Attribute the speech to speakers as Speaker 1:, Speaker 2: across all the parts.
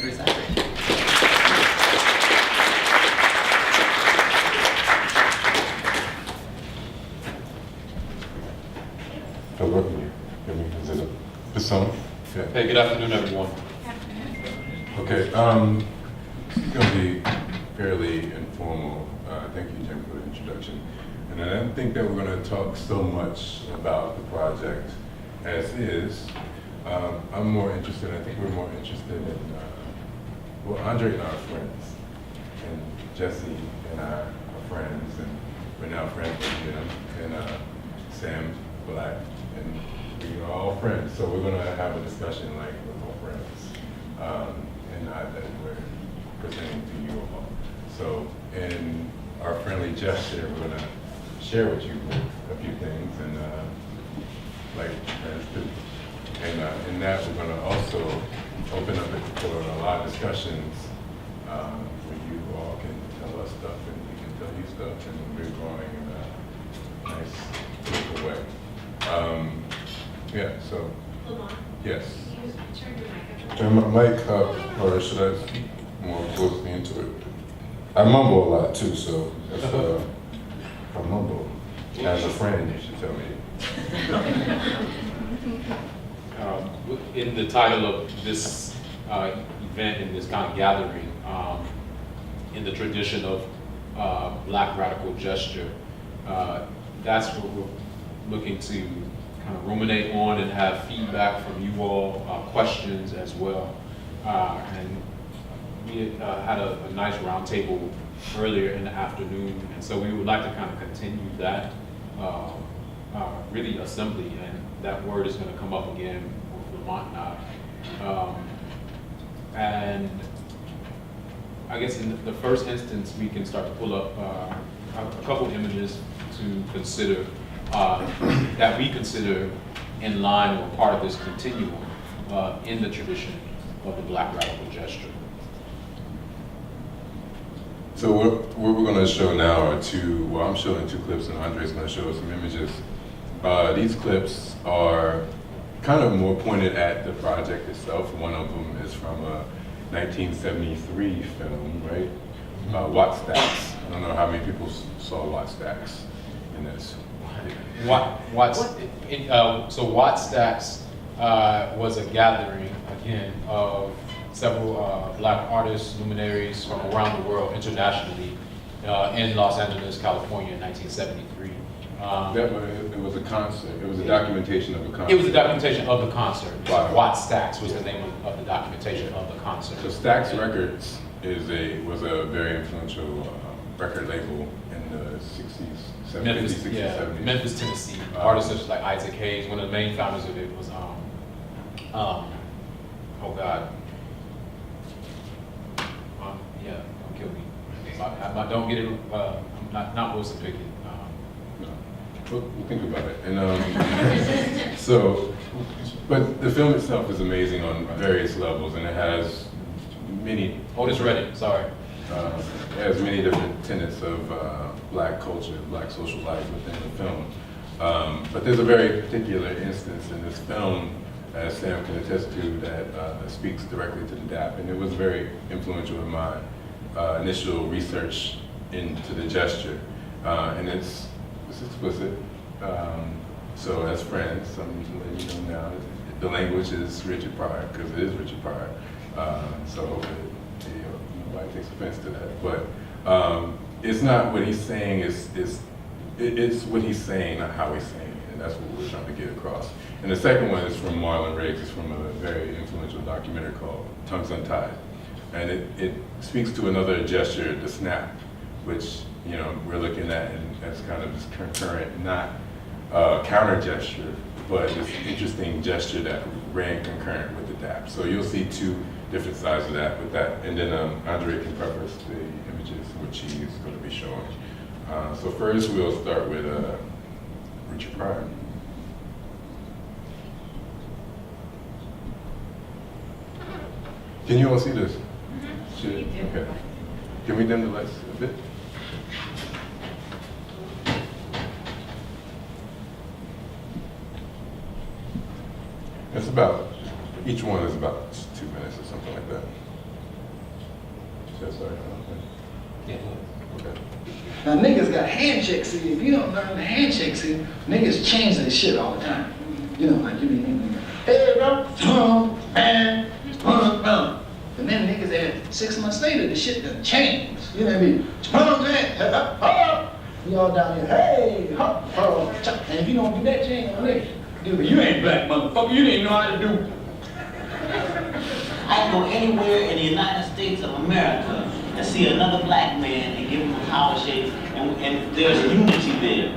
Speaker 1: Andre Zachery.
Speaker 2: Oh, welcome you. Is it this song? Yeah.
Speaker 3: Hey, good afternoon, everyone.
Speaker 2: Okay. It's going to be fairly informal. Thank you, Jim, for the introduction. And I don't think that we're going to talk so much about the project as is. I'm more interested, I think we're more interested in, well, Andre and I are friends. And Jesse and I are friends, and we're now friends with Jim and Sam Black, and we are all friends. So we're going to have a discussion like we're all friends, and not that we're presenting to you all. So in our friendly gesture, we're going to share with you a few things, and like friends do. And in that, we're going to also open up it for a lot of discussions where you all can tell us stuff and we can tell you stuff, and we're growing in a nice, beautiful way. Yeah, so.
Speaker 4: LaMont,
Speaker 2: Yes.
Speaker 4: can you turn your mic up?
Speaker 2: Turn my mic up, or should I speak more closely into it? I mumble a lot too, so if I mumble, as a friend, you should tell me.
Speaker 3: In the title of this event, in this kind of gathering, in the tradition of Black radical gesture, that's what we're looking to kind of ruminate on and have feedback from you all, questions as well. And we had a nice roundtable earlier in the afternoon, and so we would like to kind of continue that really assembly, and that word is going to come up again with LaMont and I. And I guess in the first instance, we can start to pull up a couple images to consider that we consider in line or part of this continuum in the tradition of the Black radical gesture.
Speaker 2: So what we're going to show now are I'm showing two clips, and Andre's going to show us some images. These clips are kind of more pointed at the project itself. One of them is from a 1973 film, right? Watt Stacks. I don't know how many people saw Watt Stacks in this.
Speaker 3: So Watt Stacks was a gathering, again, of several Black artists, luminaries from around the world, internationally, in Los Angeles, California in 1973.
Speaker 2: It was a concert. It was a documentation of a concert.
Speaker 3: It was a documentation of the concert.
Speaker 2: Wow.
Speaker 3: Watt Stacks was the name of the documentation of the concert.
Speaker 2: So Stax Records was a very influential record label in the 60s, 70s,
Speaker 3: Memphis,
Speaker 2: 60s,
Speaker 3: yeah,
Speaker 2: 70s.
Speaker 3: Memphis, Tennessee. Artists such as like Isaac Hayes. One of the main founders of it was, oh God. Yeah, don't kill me. I don't get it. I'm not Wilson Pickett.
Speaker 2: We'll think about it. And but the film itself is amazing on various levels, and it has many.
Speaker 3: Otis Redding, sorry.
Speaker 2: It has many different tenets of Black culture, Black social life within the film. But there's a very particular instance in this film, as Sam can attest to, that speaks directly to the DAP, and it was very influential in my initial research into the gesture, and it's explicit. So as friends, I'm letting you know now, the language is Richard Pryor, because it is Richard Pryor. So hopefully nobody takes offense to that. But it's not what he's saying, it's what he's saying, not how he's saying it, and that's what we're trying to get across. And the second one is from Marlon Riggs. It's from a very influential documentary called Tongues Untied. And it speaks to another gesture, the snap, which we're looking at as kind of this concurrent, not counter gesture, but this interesting gesture that ran concurrent with the DAP. So you'll see two different sides of that with that. And then Andre can preface the images which he is going to be showing. So first we'll start with Richard Pryor. Can you all see this? Should, okay. Can we dim the lights a bit? It's about, each one is about 2 minutes or something like that. sorry.
Speaker 3: Yeah.
Speaker 2: Okay.
Speaker 1: Now niggas got handshakes. See, if you don't learn the handshake, see, niggas change their shit all the time. You know, like you mean, hey bro, man, and then niggas add 6 months later, the shit done changed. You know what I mean? We all down here, hey, and if you don't do that, you ain't gonna live. Dude, you ain't black, motherfucker. You didn't know how to do.
Speaker 5: I can go anywhere in the United States of America and see another black man and give him a power shake, and there's unity there.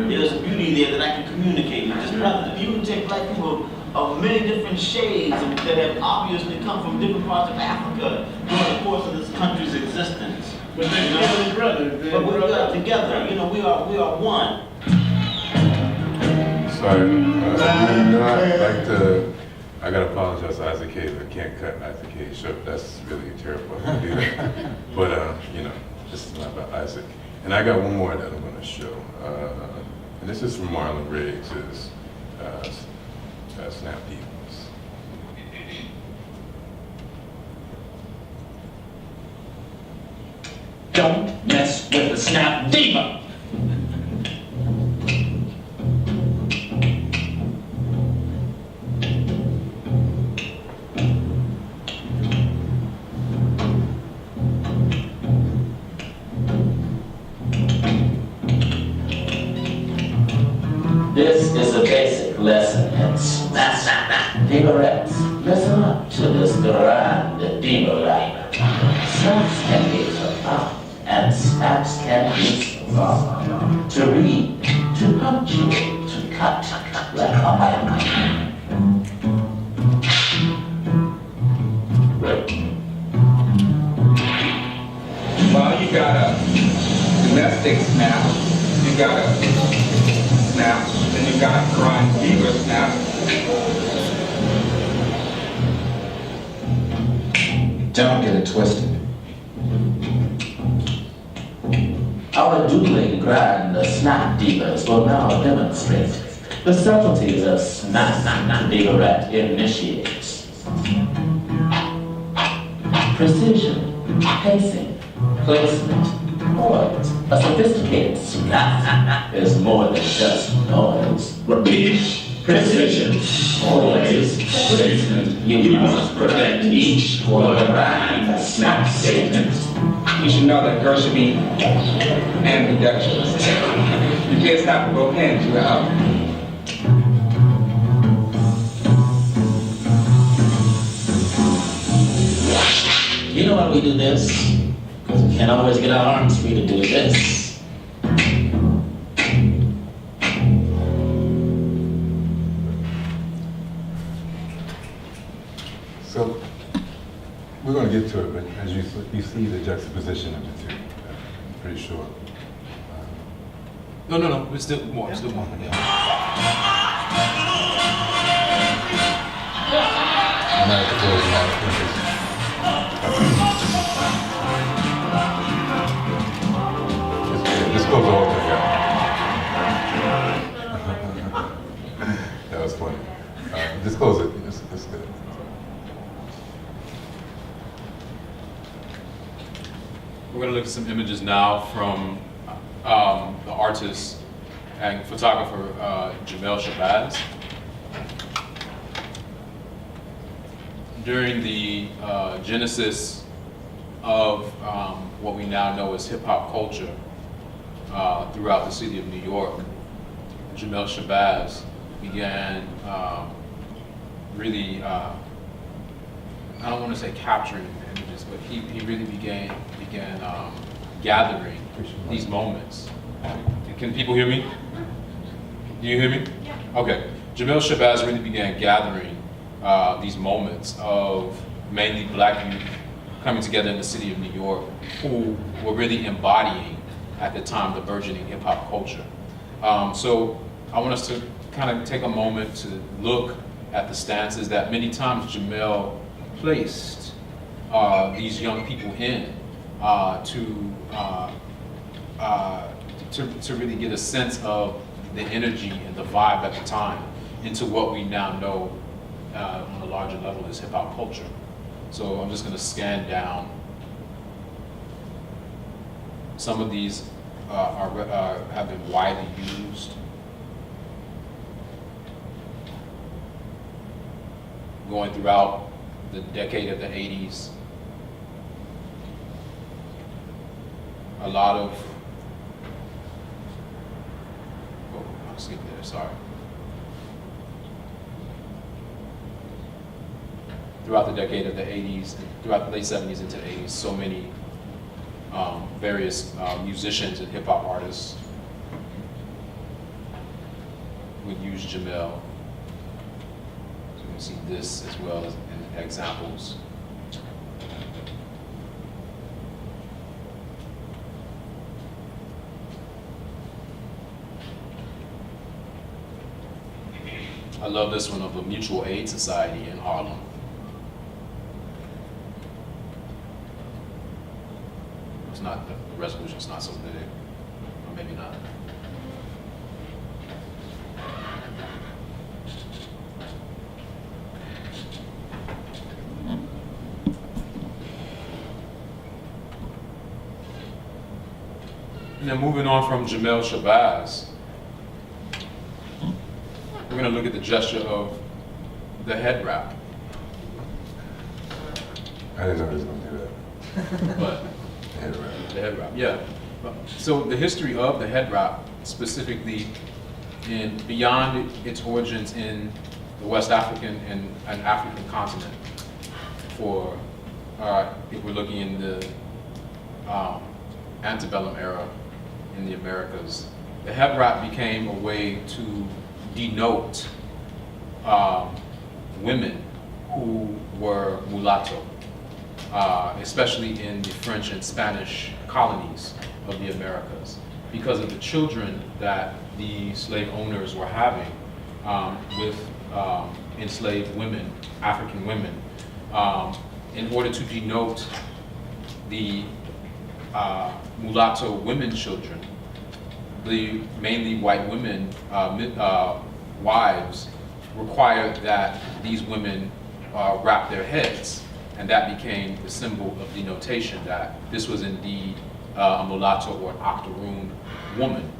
Speaker 5: There's a beauty there that I can communicate with. Just brothers, you can take black people of many different shades that have obviously come from different parts of Africa during the course of this country's existence.
Speaker 1: But they're brothers.
Speaker 5: But we are together. You know, we are one.
Speaker 2: Sorry. I'd like to. I gotta apologize to Isaac Hayes. I can't cut Isaac Hayes short. That's really terrible to do that. But you know, this is not about Isaac. And I got one more that I'm gonna show. And this is from Marlon Riggs' Snap Divas.
Speaker 6: Don't mess with the Snap Diva. This is a basic lesson in Snap Diva-rettes. Listen up to this grand diva rap. Snaps can be so up, and snaps can be so long. To read, to punctuate, to cut, like a man.
Speaker 7: Well, you got a domestic snap, you got a snap, then you got a grind diva snap.
Speaker 6: Don't get it twisted. Our dueling grand Snap Divas will now demonstrate the subtleties of Snap Diva-rette initiates. Precision, pacing, placement, poise. A sophisticated snap is more than just noise. Repeat. Precision, poise, placement. You must protect each for the grand snap statement.
Speaker 7: You should know that girls should be ambidextrous. You can't snap with both hands, you're out.
Speaker 6: You know why we do this? Because we can't always get our arms free to do this.
Speaker 2: So we're going to get to it, but as you see the juxtaposition of the two, I'm pretty sure.
Speaker 3: No, it's still more, Yeah.
Speaker 2: I'm not at the close of my This goes all together. That was funny. Just close it. It's good.
Speaker 3: We're going to look at some images now from the artist and photographer Jamel Shabazz. During the genesis of what we now know as hip-hop culture throughout the city of New York, Jamel Shabazz began really, I don't want to say capturing images, but he really began gathering these moments. Can people hear me? Do you hear me?
Speaker 4: Yeah.
Speaker 3: Okay. Jamel Shabazz really began gathering these moments of mainly black youth coming together in the city of New York who were really embodying, at the time, the burgeoning hip hop culture. So I want us to kind of take a moment to look at the stances that many times Jamel placed these young people in to really get a sense of the energy and the vibe at the time into what we now know on a larger level as hip hop culture. So I'm just going to scan down Some of these have been widely used. Going throughout the decade of the 80s. A lot of, oh, I'll skip there, sorry. Throughout the decade of the 80s, throughout the late 70s into the 80s, so many various musicians and hip hop artists would use Jamel. So you can see this as well as in examples. I love this one of the Mutual Aid Society in Harlem. It's not, the resolution's not so big, or maybe not. And then moving on from Jamel Shabazz, we're going to look at the gesture of the head wrap.
Speaker 2: I didn't know he was going to do that.
Speaker 3: But
Speaker 2: Head wrap.
Speaker 3: the head wrap, yeah. So the history of the head wrap, specifically in beyond its origins in the West African and African continent, for if we're looking in the antebellum era in the Americas, the head wrap became a way to denote women who were mulatto, especially in the French and Spanish colonies of the Americas, because of the children that the slave owners were having with enslaved women, African women, in order to denote the mulatto women children. The mainly white women, wives, required that these women wrap their heads, and that became the symbol of denotation that this was indeed a mulatto or an octoroon woman.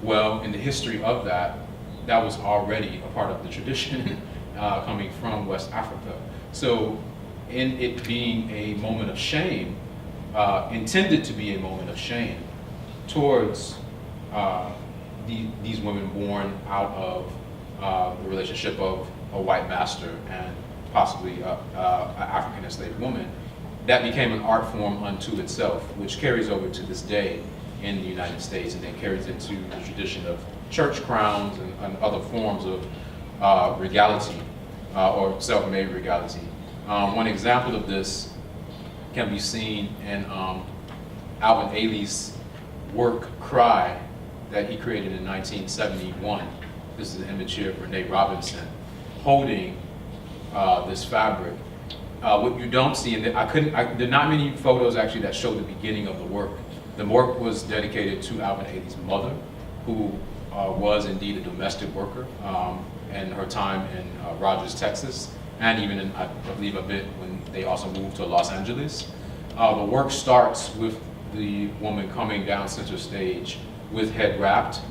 Speaker 3: Well, in the history of that, that was already a part of the tradition coming from West Africa. So in it being a moment of shame, intended to be a moment of shame towards these women born out of the relationship of a white master and possibly an African enslaved woman, that became an art form unto itself, which carries over to this day in the United States, and then carries into the tradition of church crowns and other forms of regality or self-made regality. One example of this can be seen in Alvin Ailey's work, Cry, that he created in 1971. This is an image here of Renee Robinson holding this fabric. What you don't see, and there are not many photos actually that show the beginning of the work. The work was dedicated to Alvin Ailey's mother, who was indeed a domestic worker in her time in Rogers, Texas, and even in, I believe, a bit when they also moved to Los Angeles. The work starts with the woman coming down center stage with head wrapped,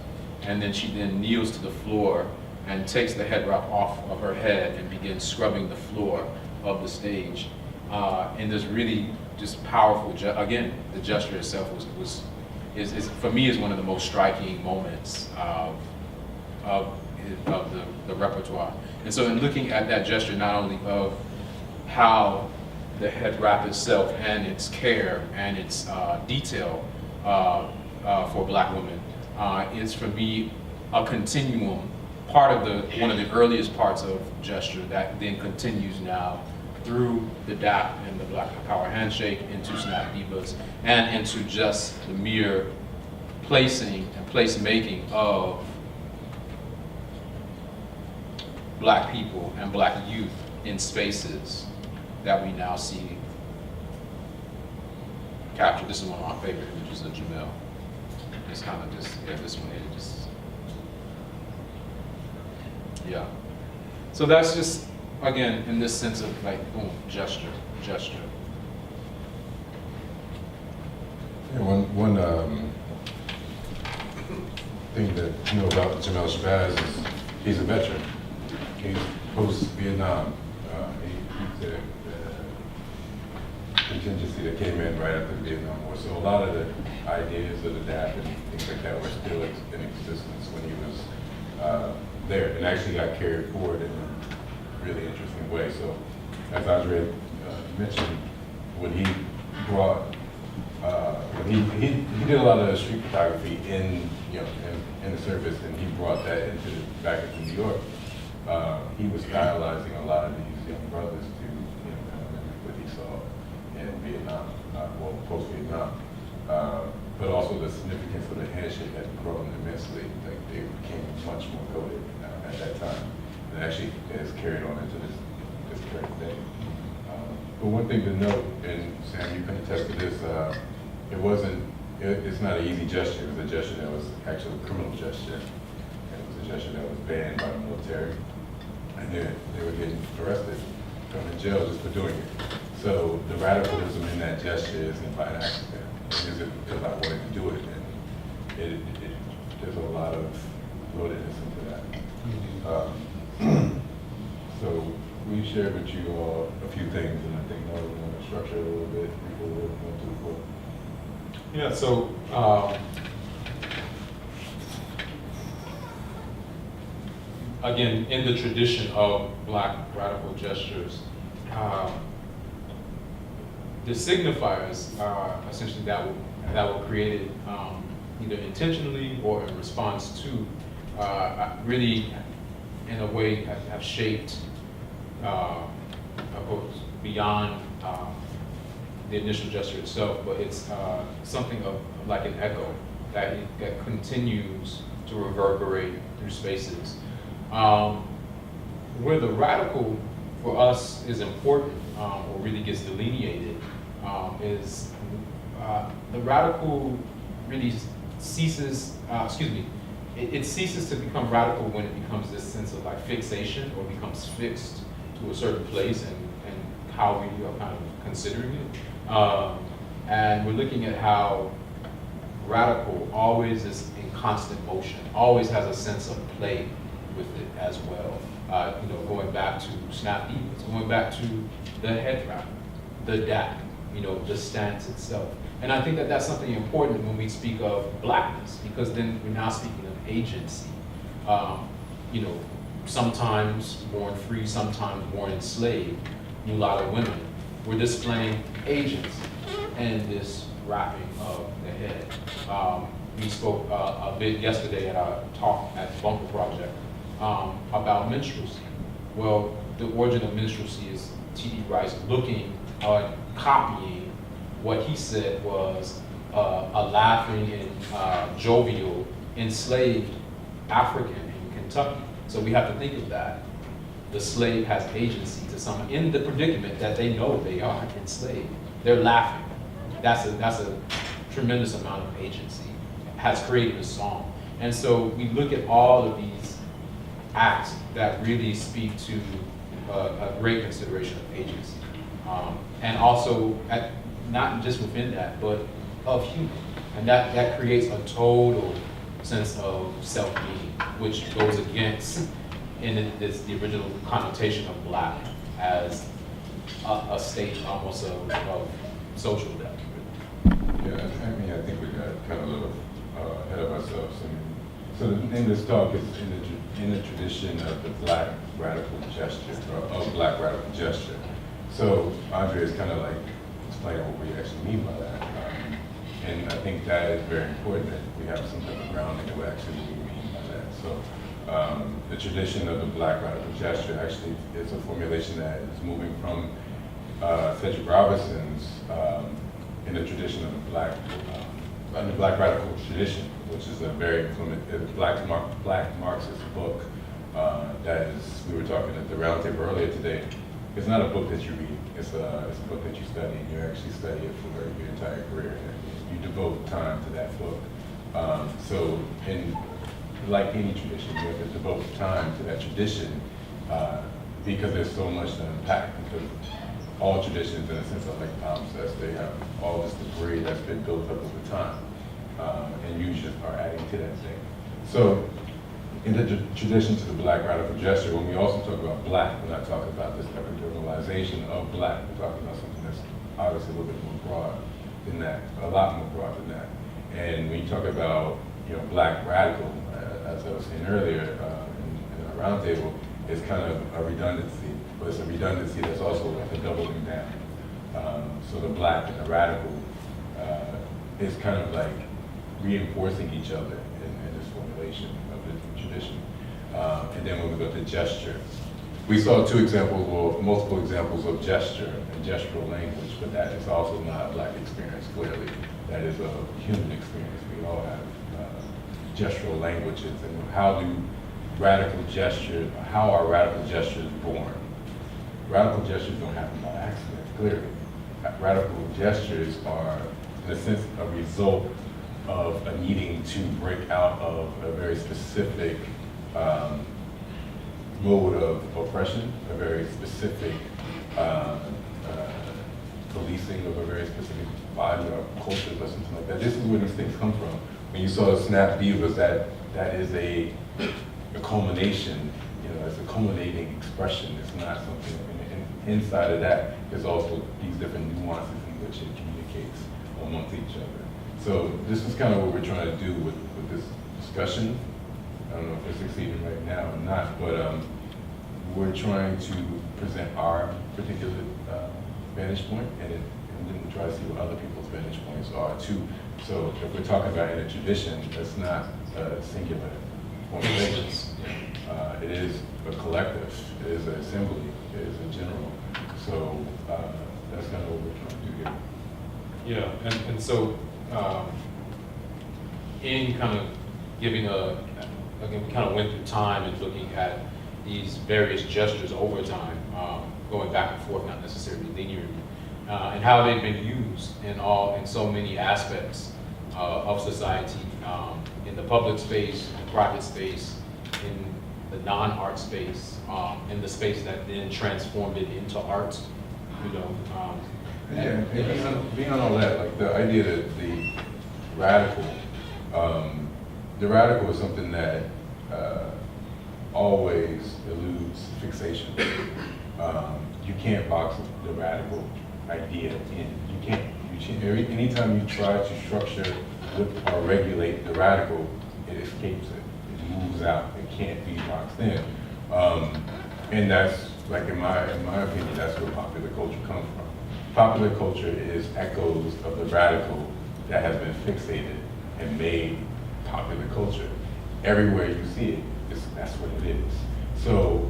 Speaker 3: and then she then kneels to the floor and takes the head wrap off of her head and begins scrubbing the floor of the stage. And this really just powerful, again, the gesture itself is for me is one of the most striking moments of the repertoire. And so in looking at that gesture, not only of how the head wrap itself and its care and its detail for Black women, is for me a continuum, one of the earliest parts of gesture that then continues now through the DAP and the Black Power handshake into Snap Divas and into just the mere placing and placemaking of Black people and Black youth in spaces that we now see captured. This is one of my favorite images of Jamel. It's kind of just, yeah, this one here, just, yeah. So that's just, again, in this sense of like, boom, gesture.
Speaker 2: Yeah, one thing that you know about Jamel Shabazz is he's a veteran. He's post-Vietnam. He's a contingency that came in right after the Vietnam War. So a lot of the ideas of the DAP and things like that were still in existence when he was there, and actually got carried forward in a really interesting way. So as Andre mentioned, when he brought, he did a lot of street photography in the service, and he brought that back into New York. He was stylizing a lot of these young brothers to kind of mimic what he saw in Vietnam, well, post-Vietnam. But also the significance of the handshake had grown immensely. Like they became much more coded at that time. And actually has carried on into this current day. But one thing to note, and Sam, you can attest to this, it's not an easy gesture. It was a gesture that was actually a criminal gesture. And it was a gesture that was banned by the military. And they were getting arrested, thrown in jail just for doing it. So the radicalism in that gesture isn't by accident. It isn't because I wanted to do it. And there's a lot of loadedness into that. So we shared with you all a few things, and I think now we're going to structure it a little bit before we go to the book.
Speaker 3: Yeah, so again, in the tradition of Black radical gestures, the signifiers are essentially that were created either intentionally or in response to really, in a way, have shaped beyond the initial gesture itself, but it's something of like an echo that continues to reverberate through spaces. Where the radical for us is important, or really gets delineated, is the radical really ceases, it ceases to become radical when it becomes this sense of like fixation, or becomes fixed to a certain place and how we are kind of considering it. And we're looking at how radical always is in constant motion, always has a sense of play with it as well. Going back to Snap Evans, going back to the head wrap, the DAP, the stance itself. And I think that that's something important when we speak of Blackness, because then we're now speaking of agency. Sometimes born free, sometimes born enslaved, mulatto women, we're displaying agency in this wrapping of the head. We spoke a bit yesterday at our talk at the Bunker Project about minstrelsy. Well, the origin of minstrelsy is T.D. Rice looking, copying what he said was a laughing and jovial enslaved African in Kentucky. So we have to think of that. The slave has agency to someone in the predicament that they know they are enslaved. They're laughing. That's a tremendous amount of agency. Has created a song. And so we look at all of these acts that really speak to a great consideration of agency. And also, not just within that, but of human. And that creates a total sense of self-being, which goes against the original connotation of Black as a state almost of social death.
Speaker 2: Yeah, I think we got kind of a little ahead of ourselves. So the name of this talk is in the tradition of the Black radical gesture, or of Black radical gesture. So Andre is kind of like explaining what we actually mean by that. And I think that is very important that we have some type of grounding of what actually we mean by that. So the tradition of the Black radical gesture actually is a formulation that is moving from Cedric Robinson's in the tradition of the Black radical tradition, which is a very Black Marxist book that is, we were talking at the roundtable earlier today. It's not a book that you read, it's a book that you study, and you actually study it for your entire career. You devote time to that book. So like any tradition, you have to devote time to that tradition because there's so much to unpack. Because all traditions, in a sense, like Tom says, they have all this to debris that's been built up over time. And you just are adding to that thing. So in the tradition to the black radical gesture, when we also talk about black, we're not talking about this epidermalization of black. We're talking about something that's obviously a little bit more broad than that, a lot more broad than that. And when you talk about, black radical, as I was saying earlier in our roundtable, it's kind of a redundancy, but it's a redundancy that's also like a doubling down. So the black and the radical is kind of like reinforcing each other in this formulation of the tradition. And then when we go to gesture, we saw two examples, or multiple examples of gesture and gestural language, but that is also not a black experience, clearly. That is a human experience. We all have gestural languages, and how are radical gestures born? Radical gestures don't happen by accident, clearly. Radical gestures are, in a sense, a result of a needing to break out of a very specific mode of oppression, a very specific policing of a very specific body or culture or something like that. This is where these things come from. When you saw the snap divas, that is a culmination, it's a culminating expression. It's not something, and inside of that, there's also these different nuances in which it communicates amongst each other. So this is kind of what we're trying to do with this discussion. I don't know if we're succeeding right now or not, but we're trying to present our particular vantage point, and then try to see what other people's vantage points are too. So if we're talking about in a tradition, that's not a singular formulation. It is a collective, it is an assembly, it is a general. So that's kind of what we're trying to do here.
Speaker 3: Yeah, and so in kind of giving again, we kind of went through time and looking at these various gestures over time, going back and forth, not necessarily linearly, and how they've been used in so many aspects of society, in the public space, in the private space, in the non-art space, in the space that then transformed it into art,
Speaker 2: Yeah, and beyond all that, like the idea that the radical is something that always eludes fixation. You can't box the radical idea in. You can't. Anytime you try to structure or regulate the radical, it escapes it. It moves out. It can't be boxed in. And that's, like in my opinion, that's where popular culture comes from. Popular culture is echoes of the radical that has been fixated and made popular culture. Everywhere you see it, that's what it is. So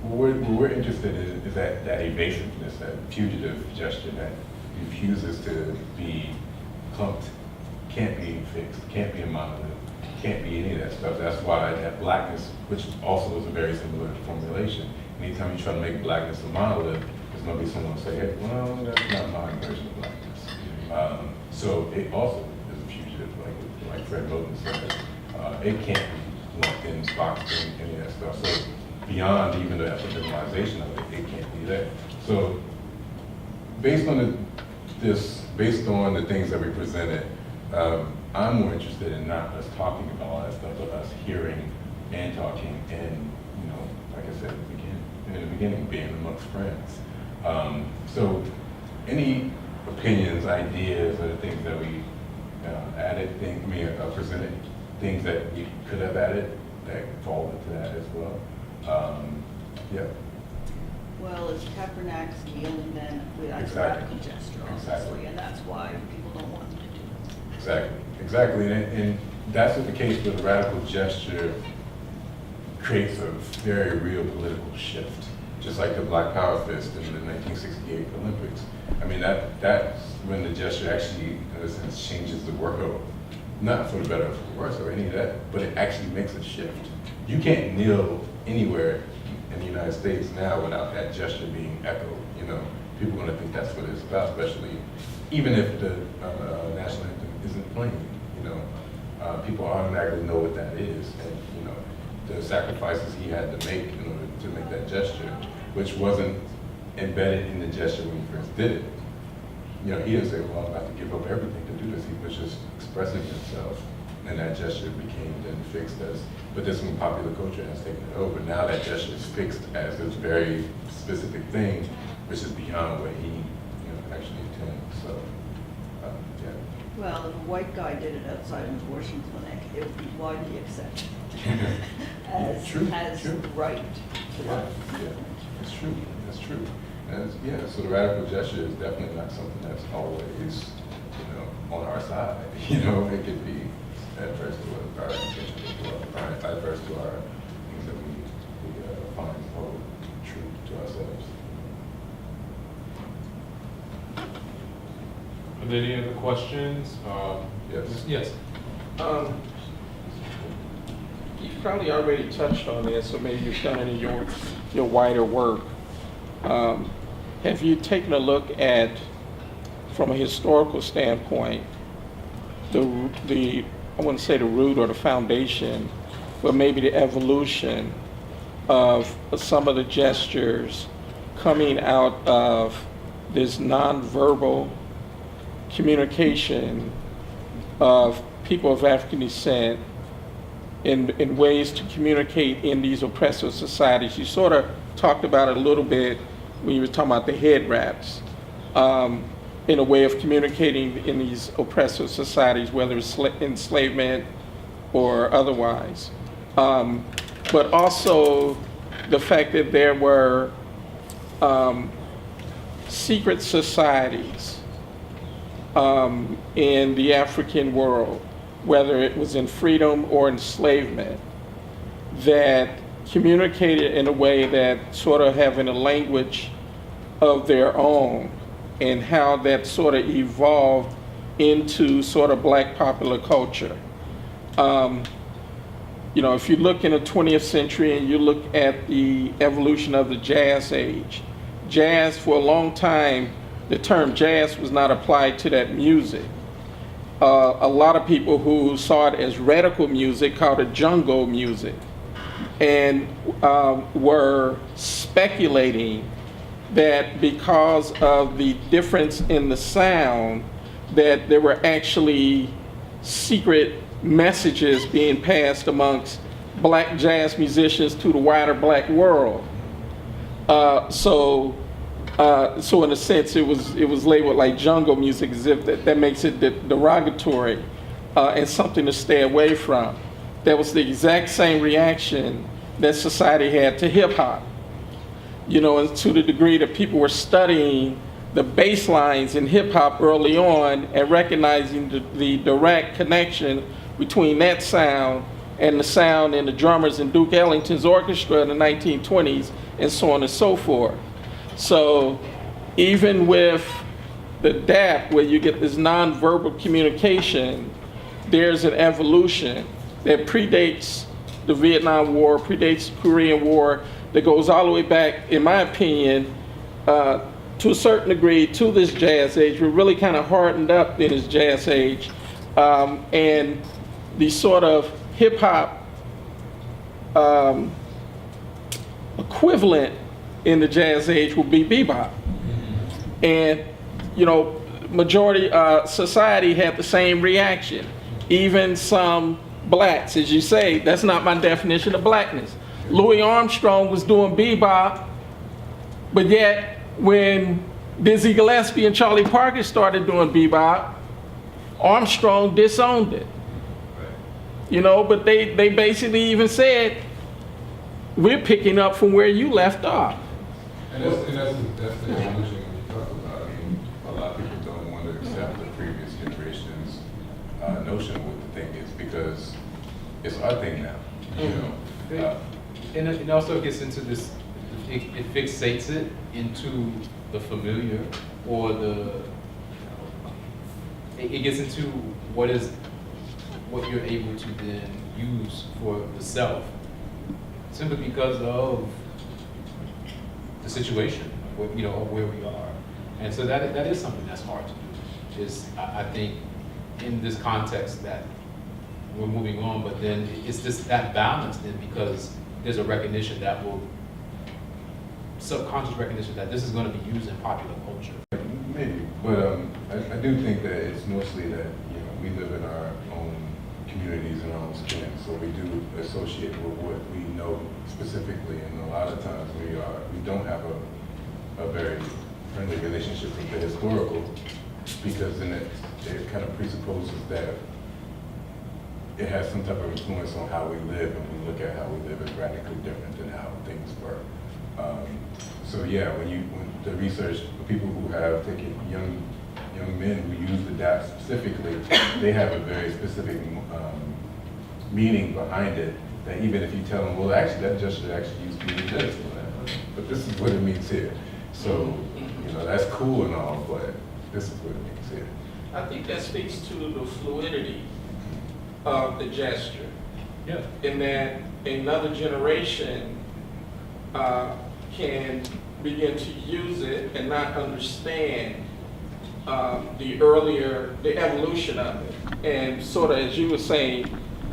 Speaker 2: what we're interested in is that evasiveness, that fugitive gesture that refuses to be clumped, can't be fixed, can't be a monolith, can't be any of that stuff. That's why that blackness, which also is a very similar formulation, anytime you try to make blackness a monolith, there's going to be someone who say, hey, well, that's not my version of blackness. So it also is a fugitive, like Fred Moten said. It can't be lumped in, boxed in, any of that stuff. So beyond even the epidermalization of it, it can't be there. So based on the things that we presented, I'm more interested in not us talking about all that stuff, but us hearing and talking, and like I said in the beginning, being amongst friends. So any opinions, ideas, or the things that we presented, things that we could have added that fall into that as well. Yeah.
Speaker 8: Well, it's Kaepernick's heel, and then we like
Speaker 2: Exactly.
Speaker 8: radical gesture, obviously,
Speaker 2: Exactly.
Speaker 8: and that's why people don't want them to do it.
Speaker 2: Exactly, and that's what the case where the radical gesture creates a very real political shift, just like the Black Power fist in the 1968 Olympics. I mean, that's when the gesture actually, in a sense, changes the world, not for the better or for the worse or any of that, but it actually makes a shift. You can't kneel anywhere in the United States now without that gesture being echoed. People are going to think that's what it's about, especially even if the national anthem isn't playing. People automatically know what that is, and the sacrifices he had to make in order to make that gesture, which wasn't embedded in the gesture when he first did it. you know, he didn't say, well, I'm about to give up everything to do this. He was just expressing himself, and that gesture became then fixed as, but this one popular culture has taken it over. Now that gesture is fixed as this very specific thing, which is beyond what he, you know, actually intended. So, yeah.
Speaker 8: Well, if a white guy did it outside an abortion clinic, it would be widely accepted as
Speaker 2: True.
Speaker 8: right to
Speaker 2: Yeah,
Speaker 8: life.
Speaker 2: yeah, that's true. That's true. Yeah, so the radical gesture is definitely not something that's always, you know, on our side. You know, it could be adverse to what our intentions are, adverse to our things that we find hold true to ourselves.
Speaker 3: Are there any other questions?
Speaker 2: Yes.
Speaker 3: Yes.
Speaker 9: You've probably already touched on this, or maybe you've done it in your wider work. Have you taken a look at, from a historical standpoint, the I wouldn't say the root or the foundation, but maybe the evolution of some of the gestures coming out of this nonverbal communication of people of African descent in ways to communicate in these oppressive societies? You sort of talked about it a little bit when you were talking about the head wraps, in a way of communicating in these oppressive societies, whether it's enslavement or otherwise. But also the fact that there were secret societies in the African world, whether it was in freedom or enslavement, that communicated in a way that sort of having a language of their own, and how that sort of evolved into sort of Black popular culture. You know, if you look in the 20th century and you look at the evolution of the jazz age, jazz for a long time, the term jazz was not applied to that music. A lot of people who saw it as radical music called it jungle music, and were speculating that because of the difference in the sound, that there were actually secret messages being passed amongst Black jazz musicians to the wider Black world. So in a sense, it was labeled like jungle music, as if that makes it derogatory and something to stay away from. That was the exact same reaction that society had to hip hop. You know, and to the degree that people were studying the bass lines in hip hop early on and recognizing the direct connection between that sound and the sound in the drummers in Duke Ellington's orchestra in the 1920s, and so on and so forth. So even with the DAP, where you get this nonverbal communication, there's an evolution that predates the Vietnam War, predates the Korean War, that goes all the way back, in my opinion, to a certain degree to this jazz age. We're really kind of hardened up in this jazz age. And the sort of hip hop equivalent in the jazz age will be bebop. And, you know, majority society had the same reaction. Even some Blacks, as you say, that's not my definition of Blackness. Louis Armstrong was doing bebop, but yet when Dizzy Gillespie and Charlie Parker started doing bebop, Armstrong disowned it. You know, but they basically even said, we're picking up from where you left off.
Speaker 2: And that's the evolution we talk about. I mean, a lot of people don't want to accept the previous generation's notion of what the thing is, because it's our thing now. You know.
Speaker 3: And it also gets into this, it fixates it into the familiar, or it gets into what you're able to then use for the self, simply because of the situation, you know, of where we are. And so that is something that's hard to do. Is I think in this context that we're moving on, but then it's just that balance then, because there's a recognition that subconscious recognition that this is going to be used in popular culture.
Speaker 2: Maybe But I do think that it's mostly that, you know, we live in our own communities and our own skin, so we do associate with what we know specifically, and a lot of times we don't have a very friendly relationship with the historical, because then it kind of presupposes that it has some type of influence on how we live, and we look at how we live as radically different than how things were. So yeah, when the research, people who have taken young men who use the DAP specifically, they have a very specific meaning behind it, that even if you tell them, well, actually that gesture actually used to mean this, but this is what it means here. So, you know, that's cool and all, but this is what it means here.
Speaker 9: I think that speaks to the fluidity of the gesture.
Speaker 3: Yeah.
Speaker 9: In that another generation can begin to use it and not understand the evolution of it. And sort of, as you were saying,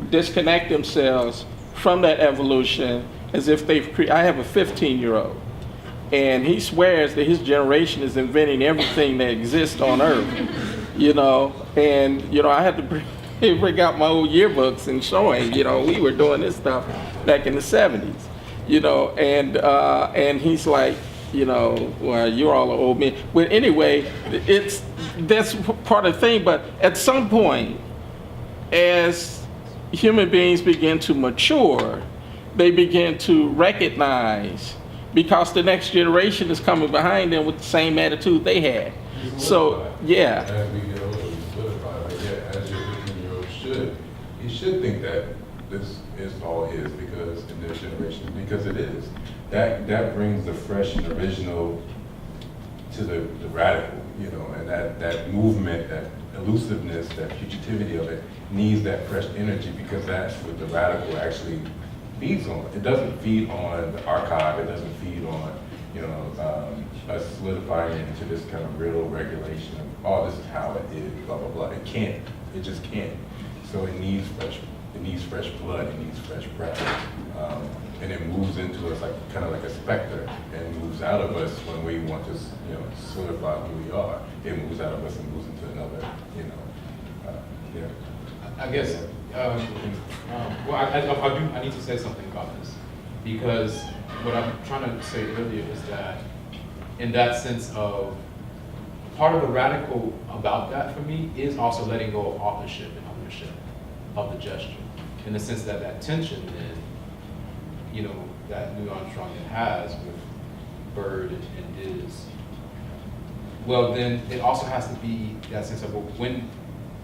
Speaker 9: disconnect themselves from that evolution as if I have a 15-year-old. And he swears that his generation is inventing everything that exists on Earth, you know. And, you know, I had to bring out my old yearbooks and show him, you know, we were doing this stuff back in the 70s, you know. And he's like, you know, well, you're all old men. But anyway, that's part of the thing. But at some point, as human beings begin to mature, they begin to recognize, because the next generation is coming behind them with the same attitude they had. So, yeah.
Speaker 2: As we get older, we solidify. Like, yeah, as your 15-year-old should, he should think that this is all his, because in this generation, because it is. That brings the fresh and original to the radical, you know, and that movement, that elusiveness, that fugitivity of it needs that fresh energy, because that's what the radical actually feeds on. It doesn't feed on the archive. It doesn't feed on, you know, us solidifying it into this kind of real regulation of, oh, this is how it is, blah, blah, blah. It can't. It just can't. So it needs fresh blood. It needs fresh breath. And it moves into us like kind of like a specter, and moves out of us when we want to, you know, solidify who we are. It moves out of us and moves into another, you know, yeah.
Speaker 3: I guess, well, I need to say something about this, because what I'm trying to say earlier is that, in that sense of, part of the radical about that for me is also letting go of authorship and ownership of the gesture, in the sense that that tension then, you know, that Louis Armstrong has with Bird and Diz, well, then it also has to be that sense of, well, when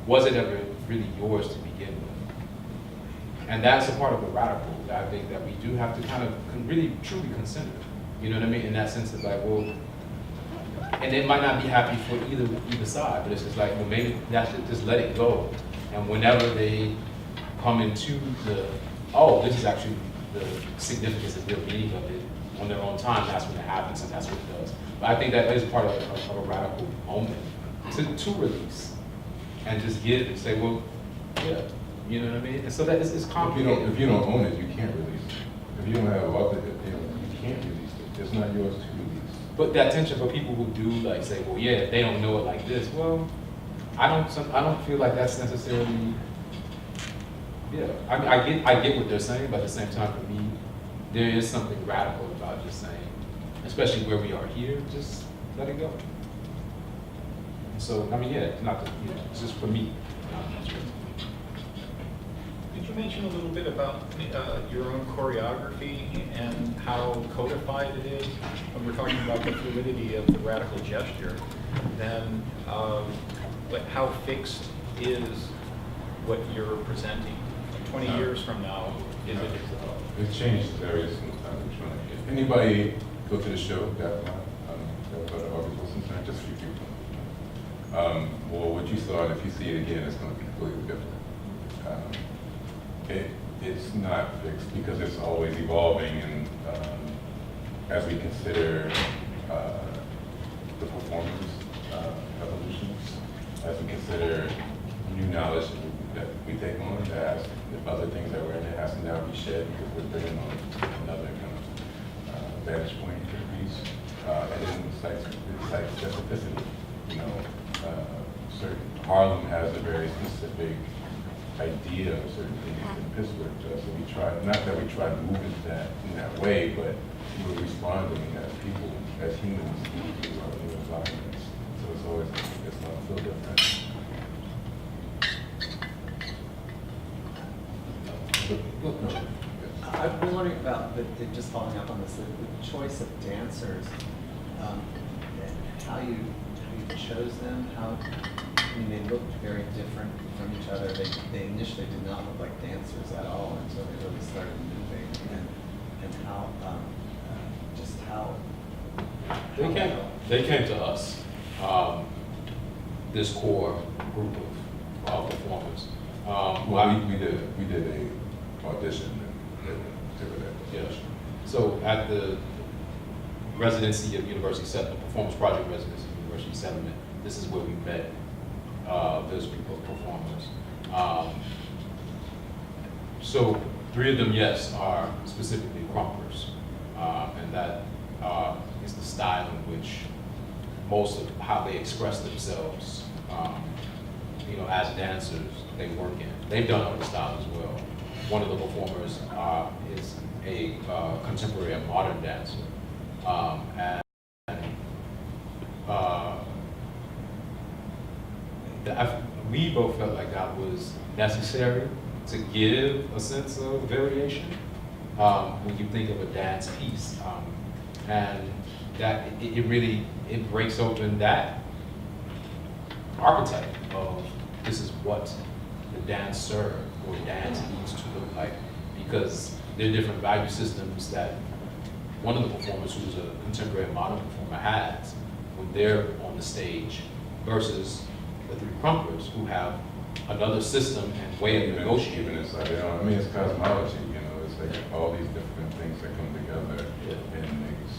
Speaker 3: was it ever really yours to begin with? And that's a part of the radical that I think that we do have to kind of really truly consider. You know what I mean? In that sense of like, well, and it might not be happy for either side, but it's just like, well, maybe that should just let it go. And whenever they come into oh, this is actually the significance and real meaning of it on their own time, that's when it happens, and that's what it does. But I think that is part of a radical moment to release and just give and say, well, yeah, you know what I mean? And so that it's complicated.
Speaker 2: If you don't own it, you can't release it. If you don't have author, you know, you can't release it. It's not yours to release.
Speaker 3: But that tension for people who do like say, well, yeah, if they don't know it like this, well, I don't feel like that's necessarily. Yeah, I get what they're saying, but at the same time, for me, there is something radical about just saying, especially where we are here, just let it go. And so, I mean, yeah, not to, you know, it's just for me.
Speaker 10: Could you mention a little bit about your own choreography and how codified it is? When we're talking about the fluidity of the radical gesture, then how fixed is what you're presenting? 20 years from now, is it?
Speaker 2: It's changed various times. If anybody go to the show, that go to August Wilson Center, just a few people. Well, what you saw, and if you see it again, it's going to be completely different. It's not fixed because it's always evolving, and as we consider the performance evolutions, as we consider new knowledge that we take on, that the other things that we're in, it has to now be shed because we're bringing on another kind of vantage point to the piece. And then it's like specificity, you know, Harlem has a very specific idea of certain things, and Pittsburgh does. So we try, not that we try to move it in that way, but we're responding as people, as humans to our new environments. So it's always, it's not feel different.
Speaker 11: I've been wondering about, just following up on this, the choice of dancers, how you chose them, I mean, they looked very different from each other. They initially did not look like dancers at all until they really started moving, and how, just how.
Speaker 3: They came to us, this core group of performers.
Speaker 2: Well, we did a audition and took it.
Speaker 3: Yes. So at the residency of University Settlement, performance project residency of University Settlement, this is where we met those group of performers. So 3 of them, yes, are specifically crumpers, and that is the style in which most of how they express themselves, as dancers, they work in. They've done other styles as well. One of the performers is a contemporary and modern dancer, we both felt like that was necessary to give a sense of variation when you think of a dance piece, and that it really breaks open that archetype of this is what the dancer or dance needs to look like, because there are different value systems that one of the performers, who's a contemporary and modern performer, has when they're on the stage versus the 3 crumpers who have another system and way of negotiating.
Speaker 2: Even inside, I mean, it's cosmology, it's like all these different things that come together and makes,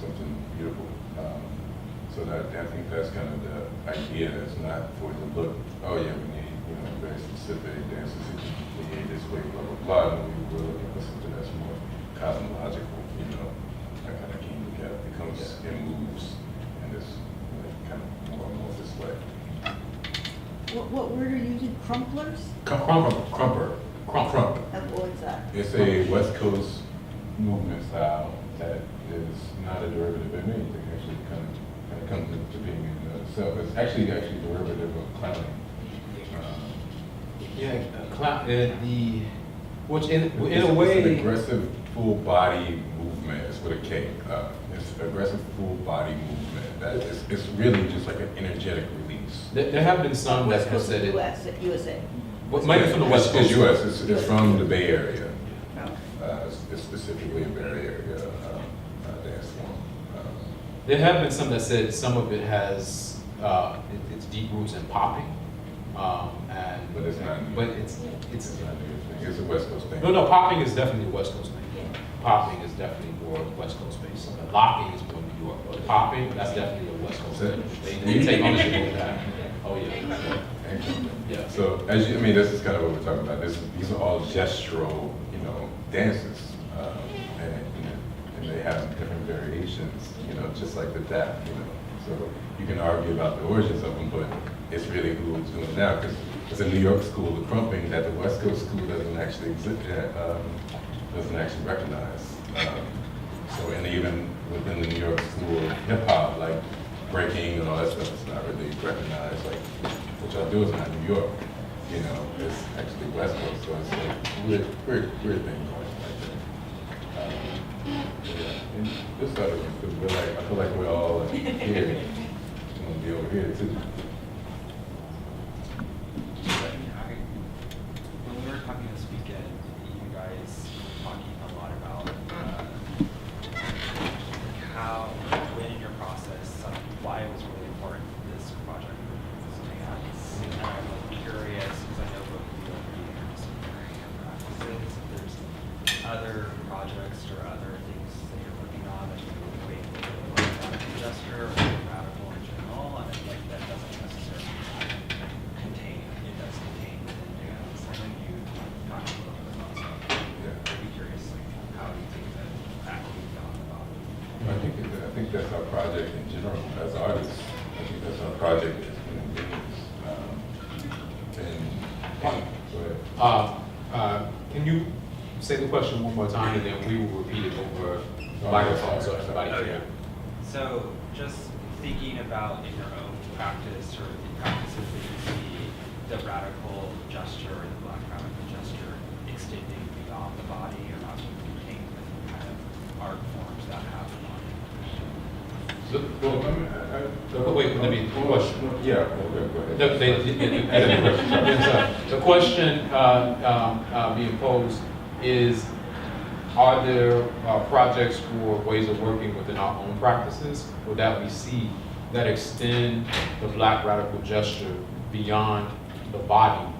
Speaker 2: something beautiful. So that, I think that's kind of the idea. It's not for the look, oh yeah, we need, very specific dances, we need this way, blah, blah, blah. And we were looking for something that's more cosmological, that kind of came together. It comes, it moves, and it's kind of more and more this way.
Speaker 8: What word are you using? Crumplers?
Speaker 2: Crumper.
Speaker 8: What's that?
Speaker 2: It's a West Coast movement style that is not a derivative of anything. Actually, kind of comes into being in itself. It's actually derivative of clowning.
Speaker 3: Which in a
Speaker 2: It's
Speaker 3: way,
Speaker 2: an aggressive full body movement. It's with a K. It's aggressive full body movement. That is, it's really just like an energetic release.
Speaker 3: there have been some that
Speaker 8: West
Speaker 3: have
Speaker 8: Coast
Speaker 3: said
Speaker 8: of
Speaker 3: it.
Speaker 8: USA.
Speaker 3: But maybe from the West Coast.
Speaker 2: It's U.S. It's from the Bay Area.
Speaker 8: Okay.
Speaker 2: It's specifically a Bay Area dance form.
Speaker 3: There have been some that said some of it has its deep roots in popping,
Speaker 2: But it's not.
Speaker 3: But it's
Speaker 2: not a new thing. It's a West Coast thing.
Speaker 3: no, popping is definitely a West Coast thing. Popping is definitely more West Coast based. Locking is more New York, but popping, that's definitely a West Coast thing. They take ownership of that. Oh yeah. Yeah.
Speaker 2: So this is kind of what we're talking about. These are all gestural, dances, and they have different variations, just like the dap, So you can argue about the origins of them, but it's really who's doing it now, because it's a New York school of crumping that the West Coast school doesn't actually exist, doesn't actually recognize. So, and even within the New York school of hip hop, like breaking and all that stuff, it's not really recognized. Like what y'all do is not New York, it's actually West Coast. So it's like weird thing going like that. And this other one, because I feel like we're all here. We're gonna be over here too.
Speaker 12: When we were talking this weekend, you guys were talking a lot about how, when in your process, why it was really important this project was something else. And I'm curious, because I know both of you are really interested in your practices, if there's other projects or other things that you're working on that you would wait for, like radical gesture or radical in general, and like that doesn't
Speaker 2: Go ahead.
Speaker 3: Can you say the question one more time, and then we will repeat it over the microphone so everybody can hear?
Speaker 12: So just thinking about in your own practice or the practices that you see the radical gesture or the black radical gesture extending beyond the body or not communicating with kind of art forms that have
Speaker 3: Wait, let me, the question.
Speaker 2: Yeah, go ahead.
Speaker 3: The question being posed is, are there projects or ways of working within our own practices or that we see that extend the black radical gesture beyond the body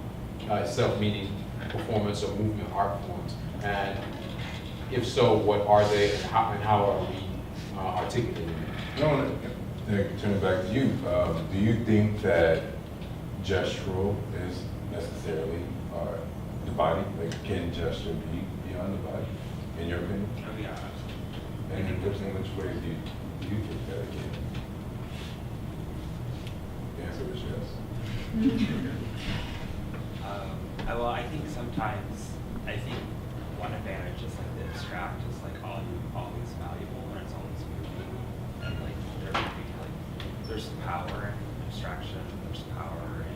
Speaker 3: itself, meaning performance or movement art forms? And if so, what are they and how are we articulating it?
Speaker 2: I want to turn it back to you. Do you think that gestural is necessarily the body? Like, can gesture be beyond the body, in your opinion?
Speaker 12: Oh, yeah.
Speaker 2: And in which ways do you think that it can? The answer is yes.
Speaker 12: Well, I think sometimes, one advantage is like the abstract is like always valuable and it's always moving. And like there's power in abstraction, there's power in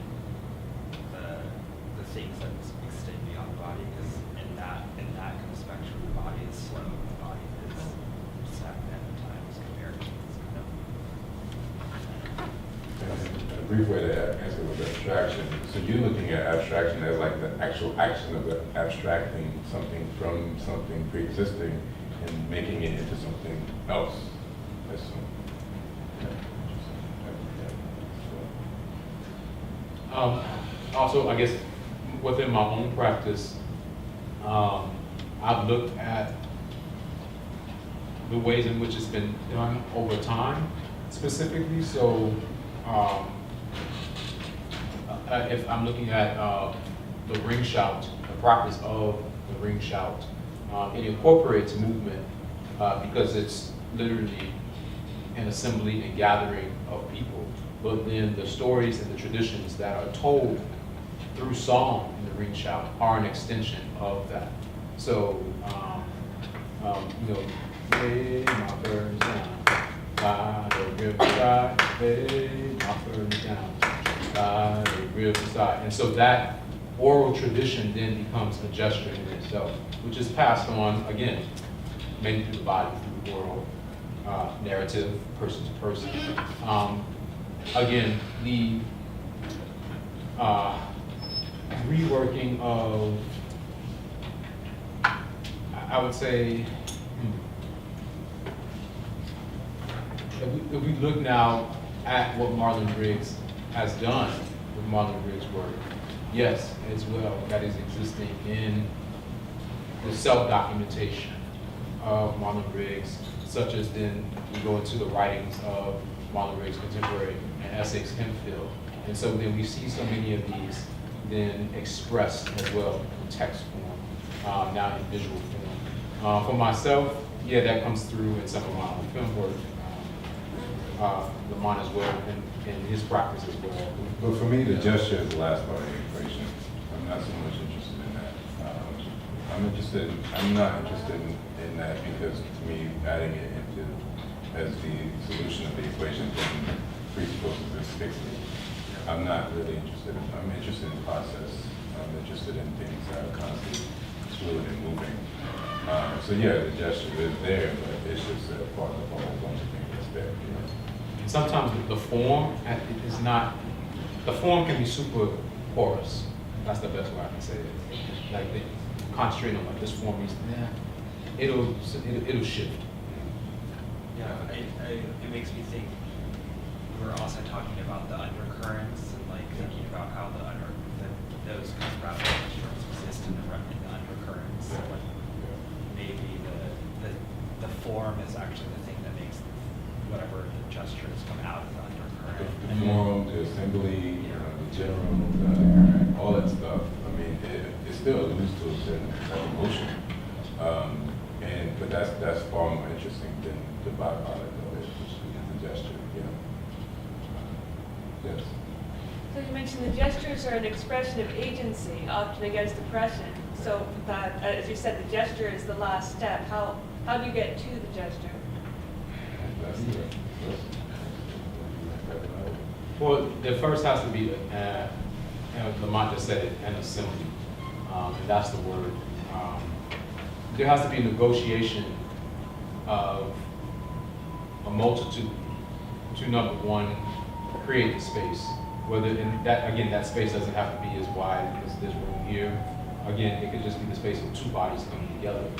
Speaker 12: the things that extend beyond the body, because in that kind of spectrum, the body is slow, the body is stagnant at times compared to this kind of.
Speaker 2: A brief way to answer with abstraction. So you're looking at abstraction as like the actual action of abstracting something from something pre-existing and making it into something else. That's
Speaker 3: Also, I guess within my own practice, I've looked at the ways in which it's been done over time, specifically. So, if I'm looking at the ring shout, the practice of the ring shout, it incorporates movement because it's literally an assembly and gathering of people. But then the stories and the traditions that are told through song in the ring shout are an extension of that. So, lay my burdens down, by the riverside, lay my burdens down, by the riverside. And so that oral tradition then becomes a gesture in itself, which is passed on, again, mainly through the body, through the oral narrative, person to person. Again, the reworking of, I would say, if we look now at what Marlon Riggs has done with Marlon Riggs' work, yes, as well, that is existing in the self-documentation of Marlon Riggs, such as then we go into the writings of Marlon Riggs' contemporary and Essex Hemphill. And so then we see so many of these then expressed as well in text form, now in visual form. For myself, yeah, that comes through in some of my own film work, LaMont as well, and his practice as well.
Speaker 2: But for me, the gesture is the last part of the equation. I'm not so much interested in that. I'm not interested in that because to me, adding it into as the solution of the equation then presupposes this fixity. I'm not really interested I'm interested in process. I'm interested in things that are constantly fluid and moving. So yeah, the gesture is there, but it's just a part of a whole bunch of things that's there.
Speaker 3: And sometimes the form is not, the form can be super porous. That's the best way I can say it. Like they concentrate on like this form is, it'll shift.
Speaker 12: Yeah, it makes me think, we're also talking about the undercurrents and like thinking about how those kind of radical gestures exist in the undercurrents. So like maybe the form is actually the thing that makes whatever the gestures come out of the undercurrent.
Speaker 2: The form, the assembly, the general, all that stuff. I mean, it still alludes to a certain emotion. But that's far more interesting than the byproduct of it, which is the gesture, Yes.
Speaker 4: So you mentioned the gestures are an expression of agency, often against oppression. So that, as you said, the gesture is the last step. How do you get to the gesture?
Speaker 3: Well, there first has to be, LaMont just said it, an assembly, and that's the word. There has to be negotiation of a multitude to, number one, create the space. Whether, and that, again, that space doesn't have to be as wide as this room here. Again, it could just be the space of two bodies coming together.